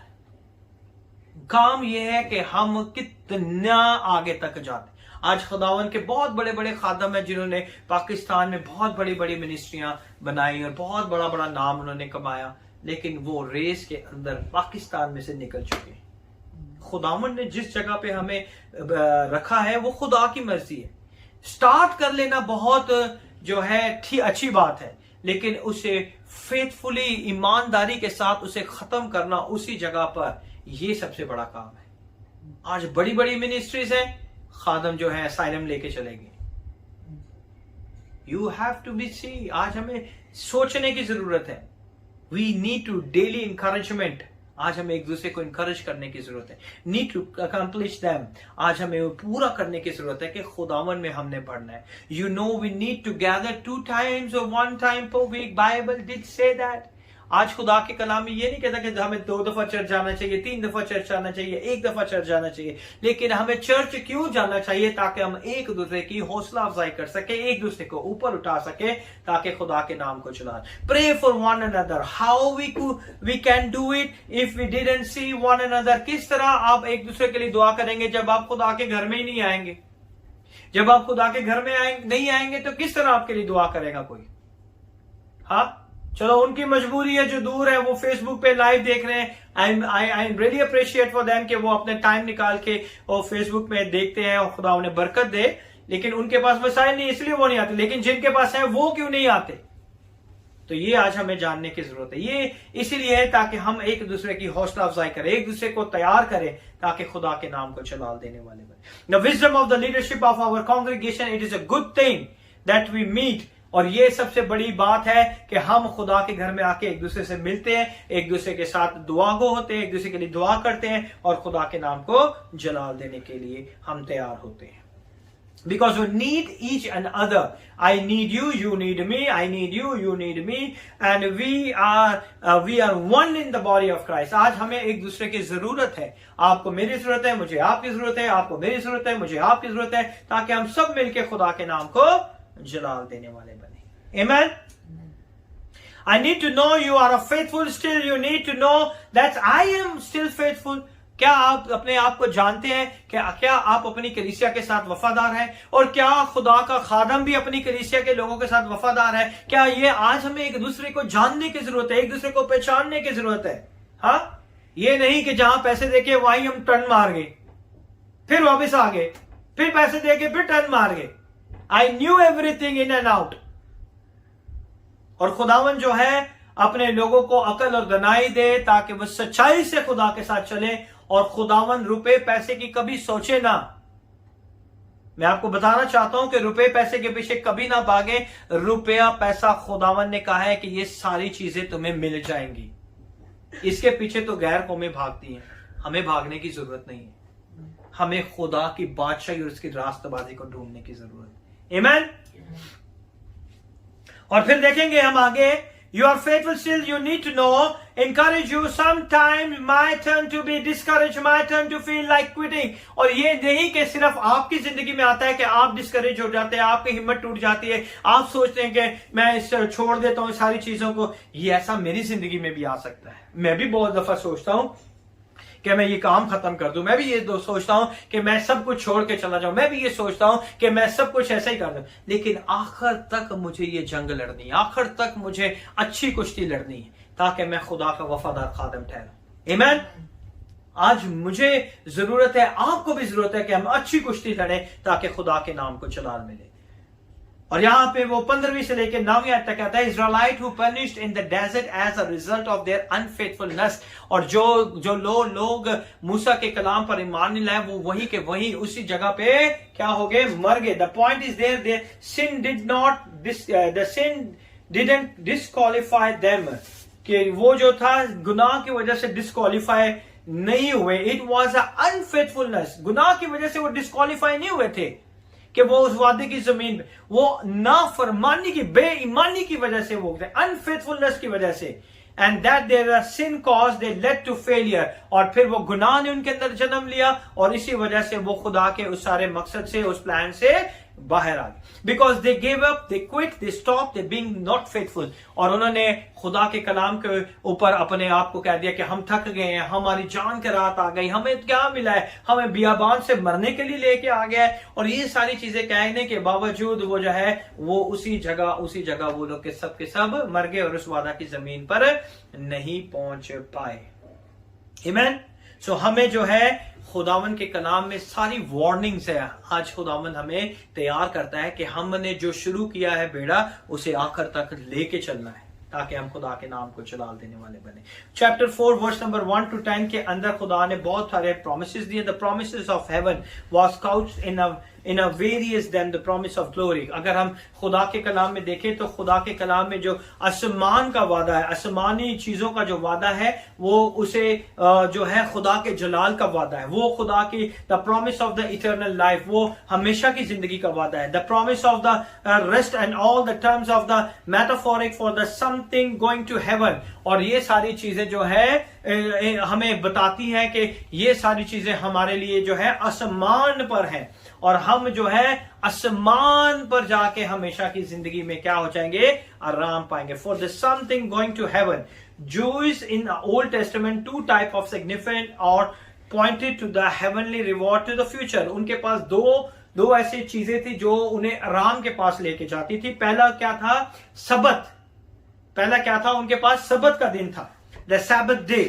Speaker 1: काम यह है कि हम कितना आगे तक जाते। आज खुदावन के बहुत बड़े बड़े खादम हैं जिन्होंने पाकिस्तान में बहुत बड़ी बड़ी मिनिस्ट्रियां बनाई और बहुत बड़ा बड़ा नाम उन्होंने कमाया, लेकिन वो रेस के अंदर पाकिस्तान में से निकल चुके हैं। खुदावन ने जिस जगह पे हमें रखा है वो खुदा की मर्जी है। स्टार्ट कर लेना बहुत जो है अच्छी बात है, लेकिन उसे फेथफुली, ईमानदारी के साथ उसे खत्म करना उसी जगह पर, ये सबसे बड़ा काम है। आज बड़ी बड़ी मिनिस्ट्रीज हैं, खादम जो है असाइलम लेके चलेंगे। You have to be see. आज हमें सोचने की जरूरत है। We need to daily encouragement. आज हमें एक दूसरे को इंकरेज करने की जरूरत है। नीड टू अकम्प्लिश दैम, आज हमें वो पूरा करने की जरूरत है कि खुदावन में हमने पढ़ना है। You know we need to gather 2 times or 1 time per week। Bible did say that. आज खुदा के कलाम में ये नहीं कहता कि हमें 2 दफा चर्च जाना चाहिए, 3 दफा चर्च जाना चाहिए, 1 दफा चर्च जाना चाहिए, लेकिन हमें चर्च क्यों जाना चाहिए? ताकि हम एक दूसरे की हौसला अफजाई कर सके, एक दूसरे को ऊपर उठा सके, ताकि खुदा के नाम को चला। Pray for one another. How we can do it if we didn't see one another. किस तरह आप एक दूसरे के लिए दुआ करेंगे जब आप खुदा के घर में ही नहीं आएंगे? जब आप खुदा के घर में नहीं आएंगे तो किस तरह आपके लिए दुआ करेगा कोई? हाँ, चलो उनकी मजबूरी है, जो दूर है वो फेसबुक पे लाइव देख रहे हैं। I am really appreciate for them कि वो अपने टाइम निकाल के और फेसबुक में देखते हैं, और खुदा उन्हें बरकत दे। लेकिन उनके पास वसाइल नहीं, इसलिए वो नहीं आते। लेकिन जिनके पास है वो क्यों नहीं आते? तो ये आज हमें जानने की जरूरत है। ये इसीलिए है ताकि हम एक दूसरे की हौसला अफजाई करें, एक दूसरे को तैयार करें, ताकि खुदा के नाम को जलाल देने वाले बने। The wisdom of the leadership of our congregation, it is a good thing that we meet. और ये सबसे बड़ी बात है कि हम खुदा के घर में आके एक दूसरे से मिलते हैं, एक दूसरे के साथ दुआ गो होते हैं, एक दूसरे के लिए दुआ करते हैं, और खुदा के नाम को जलाल देने के लिए हम तैयार होते हैं। Because we need each and other. I need you, you need me. I need you, you need me. And we are one in the body of Christ. आज हमें एक दूसरे की जरूरत है। आपको मेरी जरूरत है, मुझे आपकी जरूरत है, आपको मेरी जरूरत है, मुझे आपकी जरूरत है, ताकि हम सब मिलके खुदा के नाम को जलाल देने वाले बने। Amen. I need to know you are faithful still. You need to know that I am still faithful. क्या आप अपने आप को जानते हैं कि क्या आप अपनी कलीसिया के साथ वफादार हैं? और क्या खुदा का खादम भी अपनी कलीसिया के लोगों के साथ वफादार है? क्या ये आज हमें एक दूसरे को जानने की जरूरत है, एक दूसरे को पहचानने की जरूरत है। हाँ, ये नहीं कि जहां पैसे देके वहीं हम टर्न मार गए, फिर वापस आ गए, फिर पैसे देके फिर टर्न मार गए। I knew everything in and out. और खुदावन जो है अपने लोगों को अकल और दनाई दे, ताकि वो सच्चाई से खुदा के साथ चले, और खुदावन रुपए पैसे की कभी सोचे ना। मैं आपको बताना चाहता हूं कि रुपए पैसे के पीछे कभी ना भागे। रुपया पैसा, खुदावन ने कहा है कि ये सारी चीजें तुम्हें मिल जाएंगी। इसके पीछे तो गैर कौमें भागती हैं, हमें भागने की जरूरत नहीं है। हमें खुदा की बादशाही और उसकी रास्तबाजी को ढूंढने की जरूरत है। आमीन। और फिर देखेंगे हम आगे, you are faithful still, you need to know, encourage you, sometimes my turn to be discouraged, my turn to feel like quitting। और ये नहीं कि सिर्फ आपकी जिंदगी में आता है कि आप डिस्करेज हो जाते हैं, आपकी हिम्मत टूट जाती है, आप सोचते हैं कि मैं इसे छोड़ देता हूं सारी चीजों को। ये ऐसा मेरी जिंदगी में भी आ सकता है। मैं भी बहुत दफा सोचता हूं कि मैं ये काम खत्म कर दूं, मैं भी ये सोचता हूं कि मैं सब कुछ छोड़ के चला जाऊं, मैं भी ये सोचता हूं कि मैं सब कुछ ऐसा ही कर दूं। लेकिन आखिर तक मुझे ये जंग लड़नी है, आखिर तक मुझे अच्छी कुश्ती लड़नी है, ताकि मैं खुदा का वफादार खादम ठहरूं। आमीन। आज मुझे जरूरत है, आपको भी जरूरत है कि हम अच्छी कुश्ती लड़ें, ताकि खुदा के नाम को जलाल मिले। और यहां पे वो 15वीं से लेकर 9वीं आयत तक कहता है, Israelite who punished in the desert as a result of their unfaithfulness. और जो लोग मूसा के कलाम पर ईमान नहीं लाए, वो वहीं के वहीं उसी जगह पे क्या हो गए? मर गए। The point is there sin didn't disqualify them, कि वो जो था गुनाह की वजह से डिस्क्वालीफाई नहीं हुए। It was a unfaithfulness. गुनाह की वजह से वो डिस्क्वालीफाई नहीं हुए थे कि वो उस वादे की जमीन में, वो नाफरमानी की, बेईमानी की वजह से वो अनफेथफुलनेस की वजह से, and that their sin cause they led to failure. और फिर वो गुनाह ने उनके अंदर जन्म लिया, और इसी वजह से वो खुदा के उस सारे मकसद से, उस प्लान से बाहर आ गए। Because they gave up, they quit, they stop, they being not faithful. और उन्होंने खुदा के कलाम के ऊपर अपने आप को कह दिया कि हम थक गए हैं, हमारी जान की रात आ गई, हमें क्या मिला है, हमें बियाबान से मरने के लिए लेके आ गया है। और ये सारी चीजें कहने के बावजूद वो जो है वो उसी जगह वो लोग के सब मर गए, और उस वादा की जमीन पर नहीं पहुंच पाए। आमीन। सो हमें जो है खुदावन के कलाम में सारी वार्निंग्स है। आज खुदावन हमें तैयार करता है कि हमने जो शुरू किया है बेड़ा, उसे आखिर तक लेके चलना है, ताकि हम खुदा के नाम को जलाल देने वाले बने। चैप्टर 4 वर्स नंबर 1 to 10 के अंदर खुदा ने बहुत सारे प्रोमिसेस दिए। The promises of heaven was couched in a various than the promise of glory. अगर हम खुदा के कलाम में देखें तो खुदा के कलाम में जो आसमान का वादा है, आसमानी चीजों का जो वादा है, वो उसे जो है खुदा के जलाल का वादा है, वो खुदा की the promise of the eternal life, वो हमेशा की जिंदगी का वादा है, the promise of the rest and all the terms of the metaphoric for the something going to heaven. और ये सारी चीजें जो है हमें बताती हैं कि ये सारी चीजें हमारे लिए जो है आसमान पर हैं, और हम जो है आसमान पर जाके हमेशा की जिंदगी में क्या हो जाएंगे, आराम पाएंगे. For the something going to heaven. Jews in the Old Testament two type of significant or pointed to the heavenly reward to the future. उनके पास दो ऐसी चीजें थी जो उन्हें आराम के पास लेके जाती थी. पहला क्या था, सबत. पहला क्या था, उनके पास सबत का दिन था, the Sabbath day.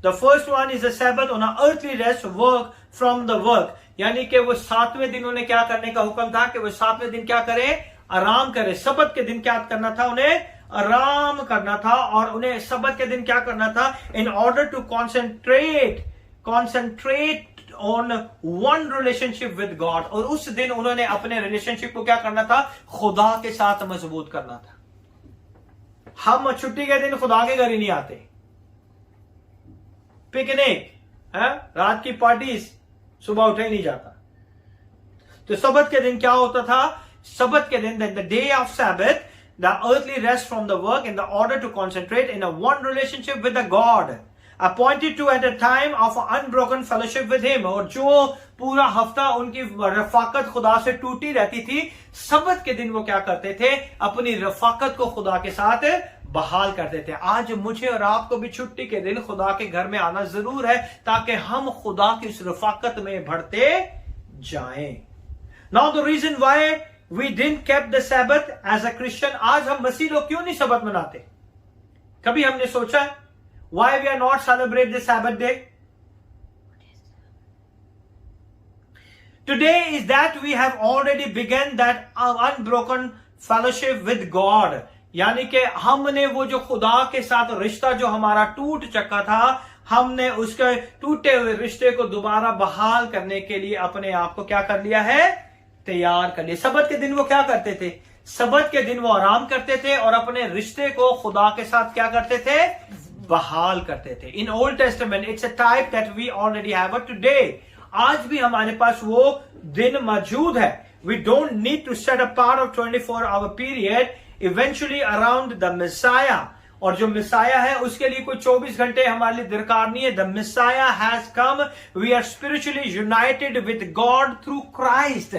Speaker 1: The first one is a Sabbath on an earthly rest, work from the work. यानी कि वो 7वें दिन उन्हें क्या करने का हुक्म था कि वो 7वें दिन क्या करे, आराम करे. सबत के दिन क्या करना था, उन्हें आराम करना था. और उन्हें सबत के दिन क्या करना था, in order to concentrate on one relationship with God. और उस दिन उन्होंने अपने रिलेशनशिप को क्या करना था, खुदा के साथ मजबूत करना था. हम छुट्टी के दिन खुदा के घर ही नहीं आते. पिकनिक है, रात की पार्टीज, सुबह उठे ही नहीं जाता. तो सबत के दिन क्या होता था, सबत के दिन the day of Sabbath, the earthly rest from the work in the order to concentrate in a one relationship with the God appointed to at a time of unbroken fellowship with him. और जो पूरा हफ्ता उनकी रफाकत खुदा से टूटी रहती थी, सबत के दिन वो क्या करते थे, अपनी रफाकत को खुदा के साथ बहाल करते थे. आज मुझे और आपको भी छुट्टी के दिन खुदा के घर में आना जरूर है, ताकि हम खुदा की इस रफाकत में बढ़ते जाएं. Now the reason why we didn't keep the Sabbath as a Christian, आज हम मसीह लोग क्यों नहीं सबत मनाते, कभी हमने सोचा है? Why we are not celebrate the Sabbath day? Today is that we have already begun that unbroken fellowship with God. यानी कि हमने वो जो खुदा के साथ रिश्ता जो हमारा टूट चुका था, हमने उसके टूटे हुए रिश्ते को दोबारा बहाल करने के लिए अपने आप को क्या कर लिया है, तैयार कर लिया. सबत के दिन वो क्या करते थे, सबत के दिन वो आराम करते थे और अपने रिश्ते को खुदा के साथ क्या करते थे, बहाल करते थे. In old testament it's a type that we already have today. आज भी हमारे पास वो दिन मौजूद है. We don't need to set apart of 24 hour period eventually around the Messiah. और जो मिसाया है उसके लिए कोई 24 घंटे हमारे लिए दरकार नहीं है. The Messiah has come. We are spiritually united with God through Christ.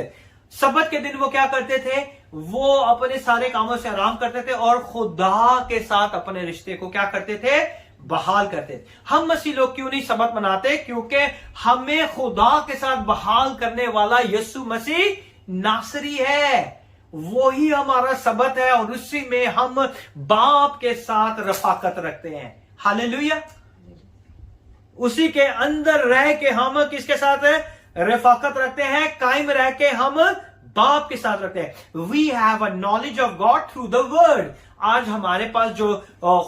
Speaker 1: सबत के दिन वो क्या करते थे, वो अपने सारे कामों से आराम करते थे और खुदा के साथ अपने रिश्ते को क्या करते थे, बहाल करते थे. हम मसीह लोग क्यों नहीं सबत मनाते, क्योंकि हमें खुदा के साथ बहाल करने वाला यीशु मसीह नासरी है. वो ही हमारा सबत है और उसी में हम बाप के साथ रफाकत रखते हैं. हालेलुया. उसी के अंदर रह के हम किसके साथ है, रफाकत रखते हैं, कायम रह के हम बाप के साथ रखते हैं. We have a knowledge of God through the word. आज हमारे पास जो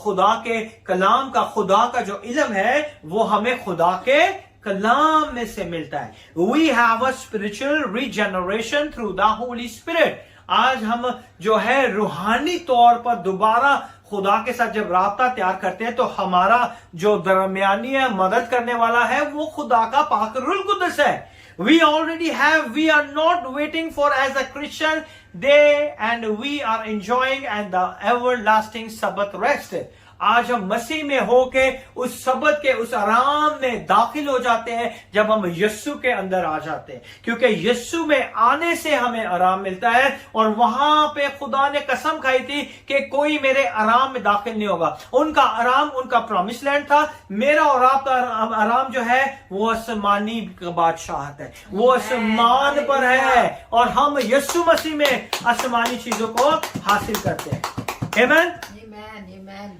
Speaker 1: खुदा के कलाम का, खुदा का जो इल्म है, वो हमें खुदा के कलाम में से मिलता है. We have a spiritual regeneration through the Holy Spirit. आज हम जो है रूहानी तौर पर दोबारा खुदा के साथ जब राब्ता तैयार करते हैं, तो हमारा जो दरमियानी है, मदद करने वाला है, वो खुदा का पाक रूह कुद्दस है. We already have, we are not waiting for as a Christian day, and we are enjoying and the everlasting Sabbath rest. आज हम मसीह में होके उस सबत के उस आराम में दाखिल हो जाते हैं जब हम यीशु के अंदर आ जाते हैं, क्योंकि यीशु में आने से हमें आराम मिलता है. और वहां पे खुदा ने कसम खाई थी कि कोई मेरे आराम में दाखिल नहीं होगा. उनका आराम उनका प्रॉमिस लैंड था. मेरा और आपका आराम जो है वो आसमानी बादशाहत है, वो आसमान पर है, और हम यीशु मसीह में आसमानी चीजों को हासिल करते हैं. आमीन.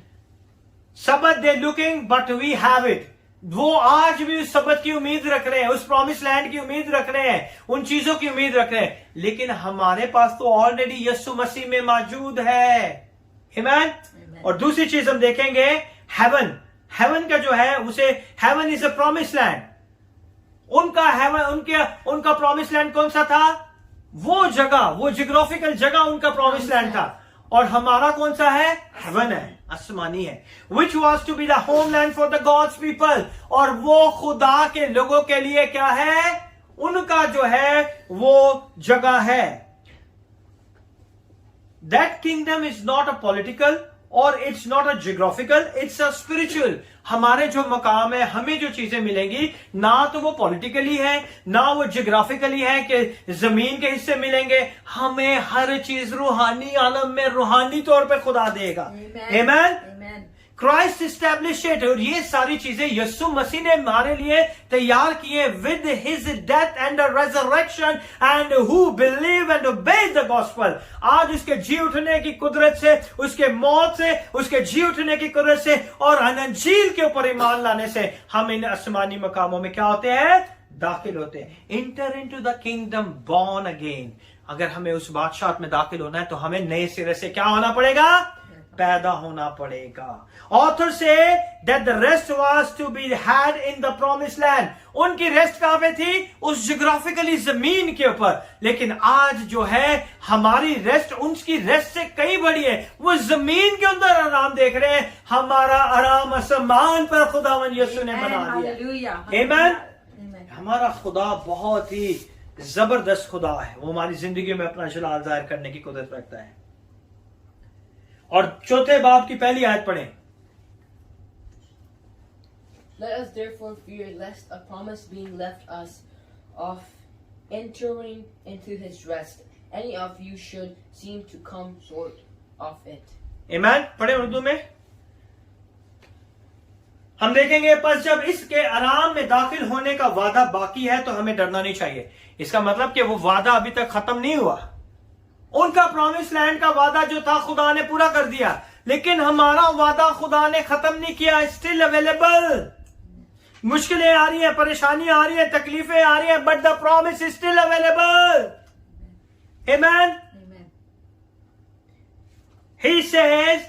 Speaker 1: Sabbath they looking but we have it. वो आज भी उस सबत की उम्मीद रख रहे हैं, उस प्रॉमिस लैंड की उम्मीद रख रहे हैं, उन चीजों की उम्मीद रख रहे हैं, लेकिन हमारे पास तो ऑलरेडी यीशु मसीह में मौजूद है. आमीन. और दूसरी चीज हम देखेंगे, हेवन. हेवन का जो है उसे, heaven is a promise land. उनका हेवन, उनका प्रॉमिस लैंड कौन सा था, वो जगह, वो जियोग्राफिकल जगह उनका प्रॉमिस लैंड था। और हमारा कौन सा है? हेवन है, आसमानी है। Which was to be the homeland for the God's people. और वो खुदा के लोगों के लिए क्या है? उनका जो है वो जगह है। That kingdom is not a political or it's not a geographical, it's a spiritual. हमारे जो मकाम है, हमें जो चीजें मिलेंगी, ना तो वो पॉलिटिकली है, ना वो जियोग्राफिकली है कि जमीन के हिस्से मिलेंगे। हमें हर चीज रूहानी आलम में रूहानी तौर पे खुदा देगा। आमीन। Christ establish it. और ये सारी चीजें यीशु मसीह ने हमारे लिए तैयार किए with his death and resurrection and who believe and obey the gospel. आज उसके जी उठने की कुदरत से, उसके मौत से, उसके जी उठने की कुदरत से और अंजील के ऊपर ईमान लाने से हम इन आसमानी मकामों में क्या होते हैं? दाखिल होते हैं। Inter into the kingdom born again. अगर हमें उस बादशाह में दाखिल होना है तो हमें नए सिरे से क्या होना पड़ेगा? पैदा होना पड़ेगा। Author say that the rest was to be had in the promise land. उनकी रेस्ट कहां पे थी? उस जियोग्राफिकली जमीन के ऊपर। लेकिन आज जो है हमारी रेस्ट उनकी रेस्ट से कई बड़ी है। वो जमीन के अंदर आराम देख रहे हैं, हमारा आराम आसमान पर खुदावन यीशु ने बना दिया। आमीन। हमारा खुदा बहुत ही जबरदस्त खुदा है। वो हमारी जिंदगी में अपना जलाल जाहिर करने की कुदरत रखता है। और चौथे बाब की पहली आयत पढ़ें।
Speaker 2: Let us therefore fear lest a promise being left us of entering into his rest, any of you should seem to come short of it.
Speaker 1: Amen? पढ़े उर्दू में। हम देखेंगे पर जब इसके आराम में दाखिल होने का वादा बाकी है तो हमें डरना नहीं चाहिए। इसका मतलब कि वो वादा अभी तक खत्म नहीं हुआ। उनका प्रॉमिस लैंड का वादा जो था खुदा ने पूरा कर दिया, लेकिन हमारा वादा खुदा ने खत्म नहीं किया। Still available. मुश्किलें आ रही हैं, परेशानियां आ रही हैं, तकलीफें आ रही हैं, but the promise is still available. आमीन। He says,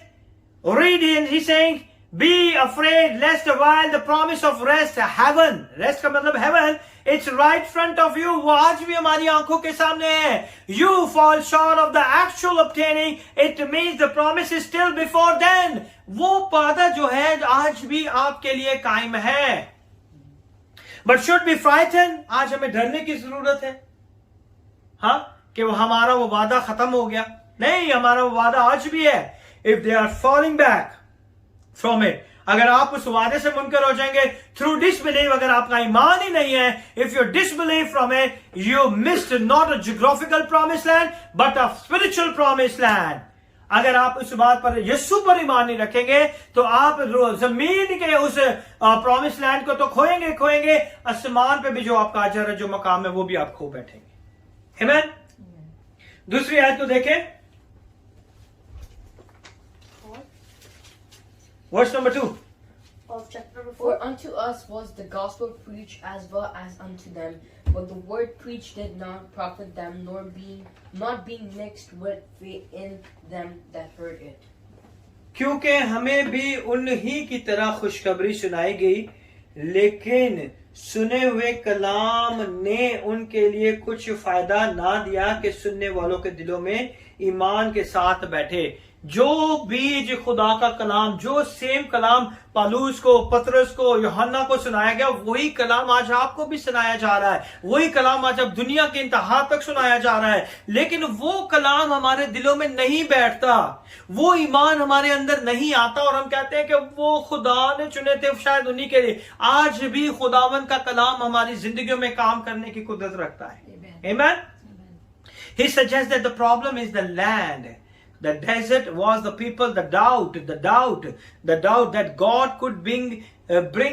Speaker 1: read it, he's saying, be afraid lest while the promise of rest, heaven, rest का मतलब heaven, it's right front of you, वो आज भी हमारी आंखों के सामने है. You fall short of the actual obtaining, it means the promise is still before then. वो वादा जो है आज भी आपके लिए कायम है. But should be frightened, आज हमें डरने की जरूरत है. हाँ, कि वो हमारा वो वादा खत्म हो गया. नहीं, हमारा वो वादा आज भी है. If they are falling back from it, अगर आप उस वादे से मुनकर हो जाएंगे through disbelief, अगर आपका ईमान ही नहीं है, if you disbelieve from it, you missed not a geographical promised land but a spiritual promised land. अगर आप उस बात पर यीशु पर ईमान नहीं रखेंगे तो आप जमीन के उस प्रॉमिस लैंड को तो खोएंगे, आसमान पे भी जो आपका अजर है, जो मकाम है, वो भी आप खो बैठेंगे. आमीन. दूसरी आयत को देखें, verse number 2
Speaker 4: of chapter number 4.
Speaker 2: For unto us was the gospel preached as well as unto them, but the word preached did not profit them, not being mixed with faith in them that heard it.
Speaker 1: क्योंकि हमें भी उन्हीं की तरह खुशखबरी सुनाई गई, लेकिन सुने हुए कलाम ने उनके लिए कुछ फायदा ना दिया कि सुनने वालों के दिलों में ईमान के साथ बैठे. जो बीज खुदा का कलाम, जो सेम कलाम पालूस को, पतरस को, यूहन्ना को सुनाया गया, वही कलाम आज आपको भी सुनाया जा रहा है. वही कलाम आज अब दुनिया के इंतहा तक सुनाया जा रहा है. लेकिन वो कलाम हमारे दिलों में नहीं बैठता, वो ईमान हमारे अंदर नहीं आता, और हम कहते हैं कि वो खुदा ने चुने थे शायद उन्हीं के लिए. आज भी खुदावन का कलाम हमारी जिंदगियों में काम करने की कुदरत रखता है. Amen? He suggests that the problem is the land. The desert was the people, the doubt that God could bring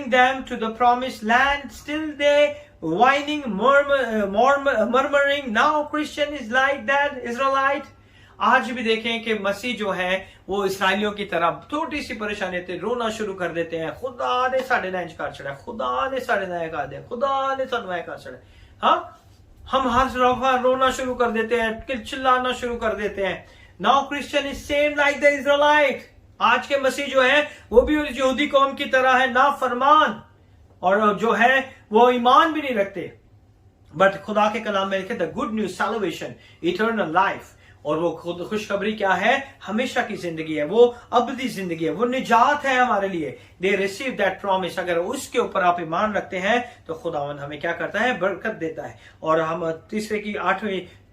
Speaker 1: them to the promised land. Still they whining, murmuring. Now Christian is like that, Israelite. आज भी देखें कि मसीह जो है वो इसराइलियों की तरह छोटी सी परेशानी होती है, रोना शुरू कर देते हैं. खुदा ने साढ़े नाइज कर चढ़ा, खुदा ने साढ़े नाय कर दिया, खुदा ने साढ़े नाय कर चढ़ा. हाँ, हम हर तरफ रोना शुरू कर देते हैं, चिल्लाना शुरू कर देते हैं. Now Christian is same like the Israelite. आज के मसीह जो है वो भी उस यहूदी कौम की तरह है, ना फरमान, और जो है वो ईमान भी नहीं रखते. बट खुदा के कलाम में लिखे the good news salvation eternal life, और वो खुद खुशखबरी क्या है? हमेशा की जिंदगी है, वो अबदी जिंदगी है, वो निजात है हमारे लिए। They receive that promise. अगर उसके ऊपर आप ईमान रखते हैं तो खुदावन हमें क्या करता है? बरकत देता है। और हम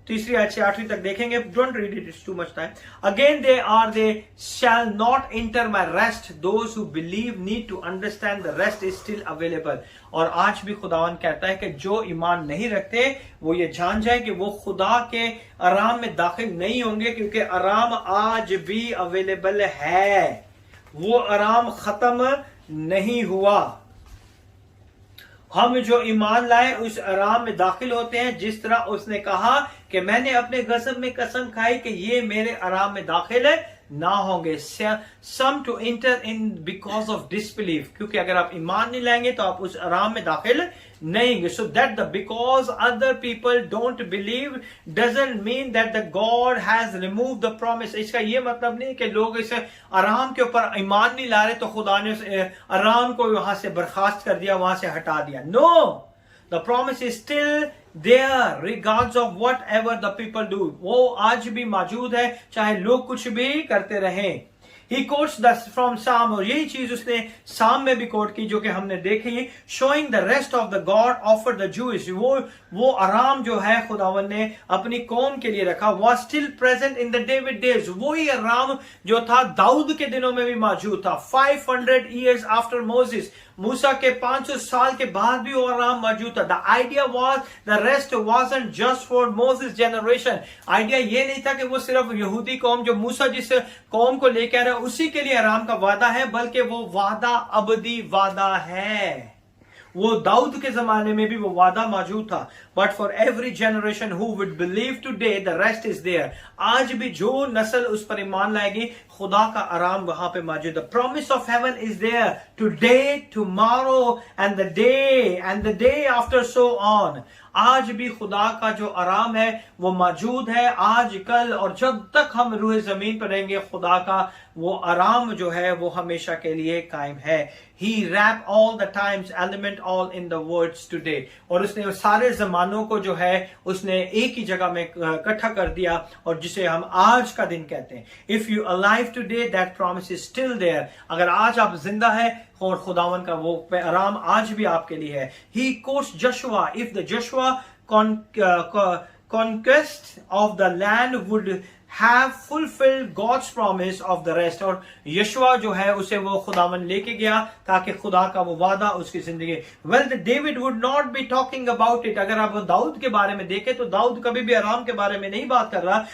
Speaker 1: तीसरी आयत से 8वीं तक देखेंगे। Don't read it, it's too much time. Again they shall not enter my rest, those who believe need to understand the rest is still available. और आज भी खुदावन कहता है कि जो ईमान नहीं रखते वो ये जान जाए कि वो खुदा के आराम में दाखिल नहीं होंगे, क्योंकि आराम आज भी अवेलेबल है, वो आराम खत्म नहीं हुआ। हम जो ईमान लाए उस आराम में दाखिल होते हैं, जिस तरह उसने कहा कि मैंने अपने गज़ब में कसम खाई कि ये मेरे आराम में दाखिल ना होंगे। Some to enter in because of disbelieve, क्योंकि अगर आप ईमान नहीं लाएंगे तो आप उस आराम में दाखिल नहीं होंगे। So that the because other people don't believe doesn't mean that the God has remove the promise. इसका ये मतलब नहीं कि लोग इस आराम के ऊपर ईमान नहीं ला रहे तो खुदा ने उस आराम को वहां से बर्खास्त कर दिया, वहां से हटा दिया। No, the promise is still there regards of whatever the people do. वो आज भी मौजूद है, चाहे लोग कुछ भी करते रहें। He quotes from Psalm, और यही चीज उसने साम में भी कोट की जो कि हमने देखी, showing the rest of the God offered the Jewish। वो आराम जो है खुदावन ने अपनी कौम के लिए रखा, was still present in the David days। वही आराम जो था दाऊद के दिनों में भी मौजूद था। 500 years after Moses, मूसा के 500 साल के बाद भी वो आराम मौजूद था। The idea was the rest wasn't just for Moses generation. Idea ये नहीं था कि वो सिर्फ यहूदी कौम, जो मूसा जिस कौम को लेकर आ रहा है उसी के लिए आराम का वादा है, बल्कि वो वादा अबदी वादा है। वो दाऊद के जमाने में भी वो वादा मौजूद था। But for every generation who would believe today the rest is there. आज भी जो नस्ल उस पर ईमान लाएगी, खुदा का आराम वहां पे मौजूद है। Promise of heaven is there today, tomorrow and the day after, so on. आज भी खुदा का जो आराम है वो मौजूद है, आज कल और जब तक हम रूह जमीन पर रहेंगे, खुदा का वो आराम जो है वो हमेशा के लिए कायम है। He wrap all the times element all in the words today। और उसने सारे जमानों को जो है उसने एक ही जगह में इकट्ठा कर दिया, और जिसे हम आज का दिन कहते हैं। If you alive today, that promise is still there। अगर आज आप जिंदा है और खुदावन का वो आराम आज भी आपके लिए है। He quotes Joshua, if the Joshua conquest of the land would have fulfilled God's promise of the rest। और यशुआ जो है उसे वो खुदावन लेके गया ताकि खुदा का वो वादा उसकी जिंदगी। Well, David would not be talking about it। अगर आप दाऊद के बारे में देखें तो दाऊद कभी भी आराम के बारे में नहीं बात कर रहा।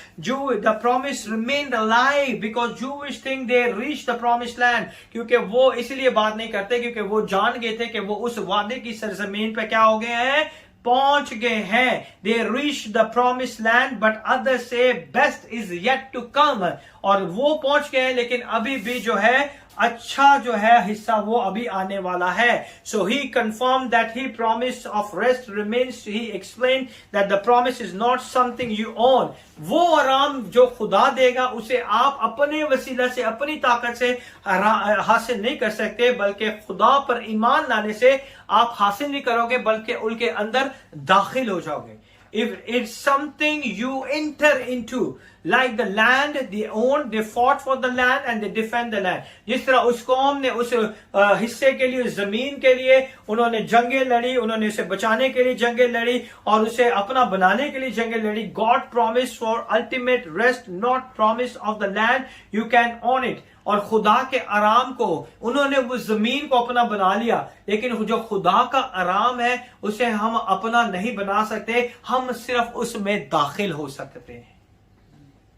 Speaker 1: The promise remained alive because Jewish think they reached the promised land। क्योंकि वो इसलिए बात नहीं करते क्योंकि वो जान गए थे कि वो उस वादे की सरजमीन पे क्या हो गए हैं, पहुंच गए हैं। They reached the promised land, but others say best is yet to come। और वो पहुंच गए हैं, लेकिन अभी भी जो है अच्छा जो है हिस्सा वो अभी आने वाला है। So he confirmed that he promise of rest remains। He explained that the promise is not something you own। वो आराम जो खुदा देगा उसे आप अपने वसीला से, अपनी ताकत से हासिल नहीं कर सकते, बल्कि खुदा पर ईमान लाने से आप हासिल नहीं करोगे, बल्कि उनके अंदर दाखिल हो जाओगे। If it's something you enter into, like the land they own, they fought for the land and they defend the land। जिस तरह उस कौम ने उस हिस्से के लिए, उस जमीन के लिए उन्होंने जंगें लड़ी, उन्होंने उसे बचाने के लिए जंगें लड़ी और उसे अपना बनाने के लिए जंगें लड़ी। God promised for ultimate rest, not promise of the land you can own it। और खुदा के आराम को उन्होंने वो जमीन को अपना बना लिया, लेकिन जो खुदा का आराम है उसे हम अपना नहीं बना सकते, हम सिर्फ उसमें दाखिल हो सकते हैं,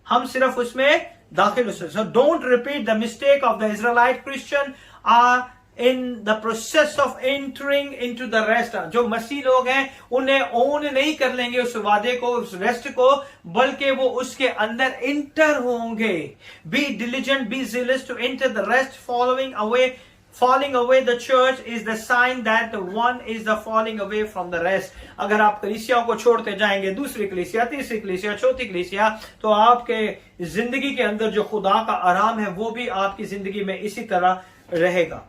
Speaker 1: हम सिर्फ उसमें दाखिल हो सकते हैं। So don't repeat the mistake of the Israelite Christian are in the process of entering into the rest। जो मसीह लोग हैं उन्हें ओन नहीं कर लेंगे उस वादे को, उस रेस्ट को, बल्कि वो उसके अंदर इंटर होंगे। Be diligent, be zealous to enter the rest। Falling away the church is the sign that the one is the falling away from the rest। अगर आप कलीसिया को छोड़ते जाएंगे, दूसरी कलीसिया, तीसरी कलीसिया, चौथी कलीसिया, तो आपके जिंदगी के अंदर जो खुदा का आराम है वो भी आपकी जिंदगी में इसी तरह रहेगा।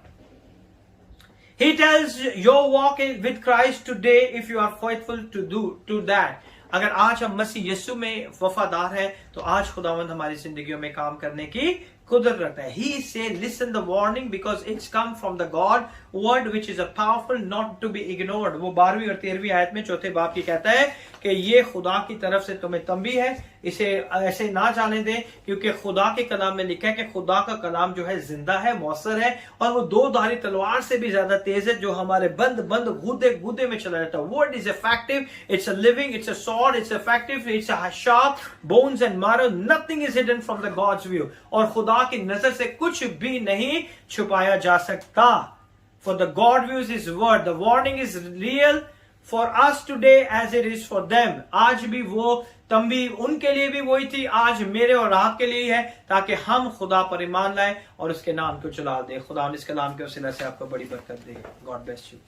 Speaker 1: He tells your walk with Christ today if you are faithful to that. अगर आज हम मसीह यीशु में वफादार हैं तो आज खुदावंद हमारी जिंदगियों में काम करने की कुदरत रखता है. He say listen the warning because it's come from the God word which is a powerful not to be ignored. वो 12वीं और 13वीं आयत में चौथे बाब की कहता है कि ये खुदा की तरफ से तुम्हें तंबी है, इसे ऐसे ना जाने दें, क्योंकि खुदा के कलाम में लिखा है कि खुदा का कलाम जो है जिंदा है, मौसर है और वो दो धारी तलवार से भी ज्यादा तेज है, जो हमारे बंद गूदे में चला जाता है. Word is effective, it's a living, it's a sword, it's effective, it's a sharp, bones and marrow, nothing is hidden from the God's view. और खुदा की नजर से कुछ भी नहीं छुपाया जा सकता. For the God views His word. The warning is real for us today as it is for them. आज भी वो तंबी उनके लिए भी वही थी, आज मेरे और आपके लिए है, ताकि हम खुदा पर ईमान लाएं और उसके नाम को चला दें. खुदा इस कलाम के वसीला से आपको बड़ी बरकत दे. God bless you.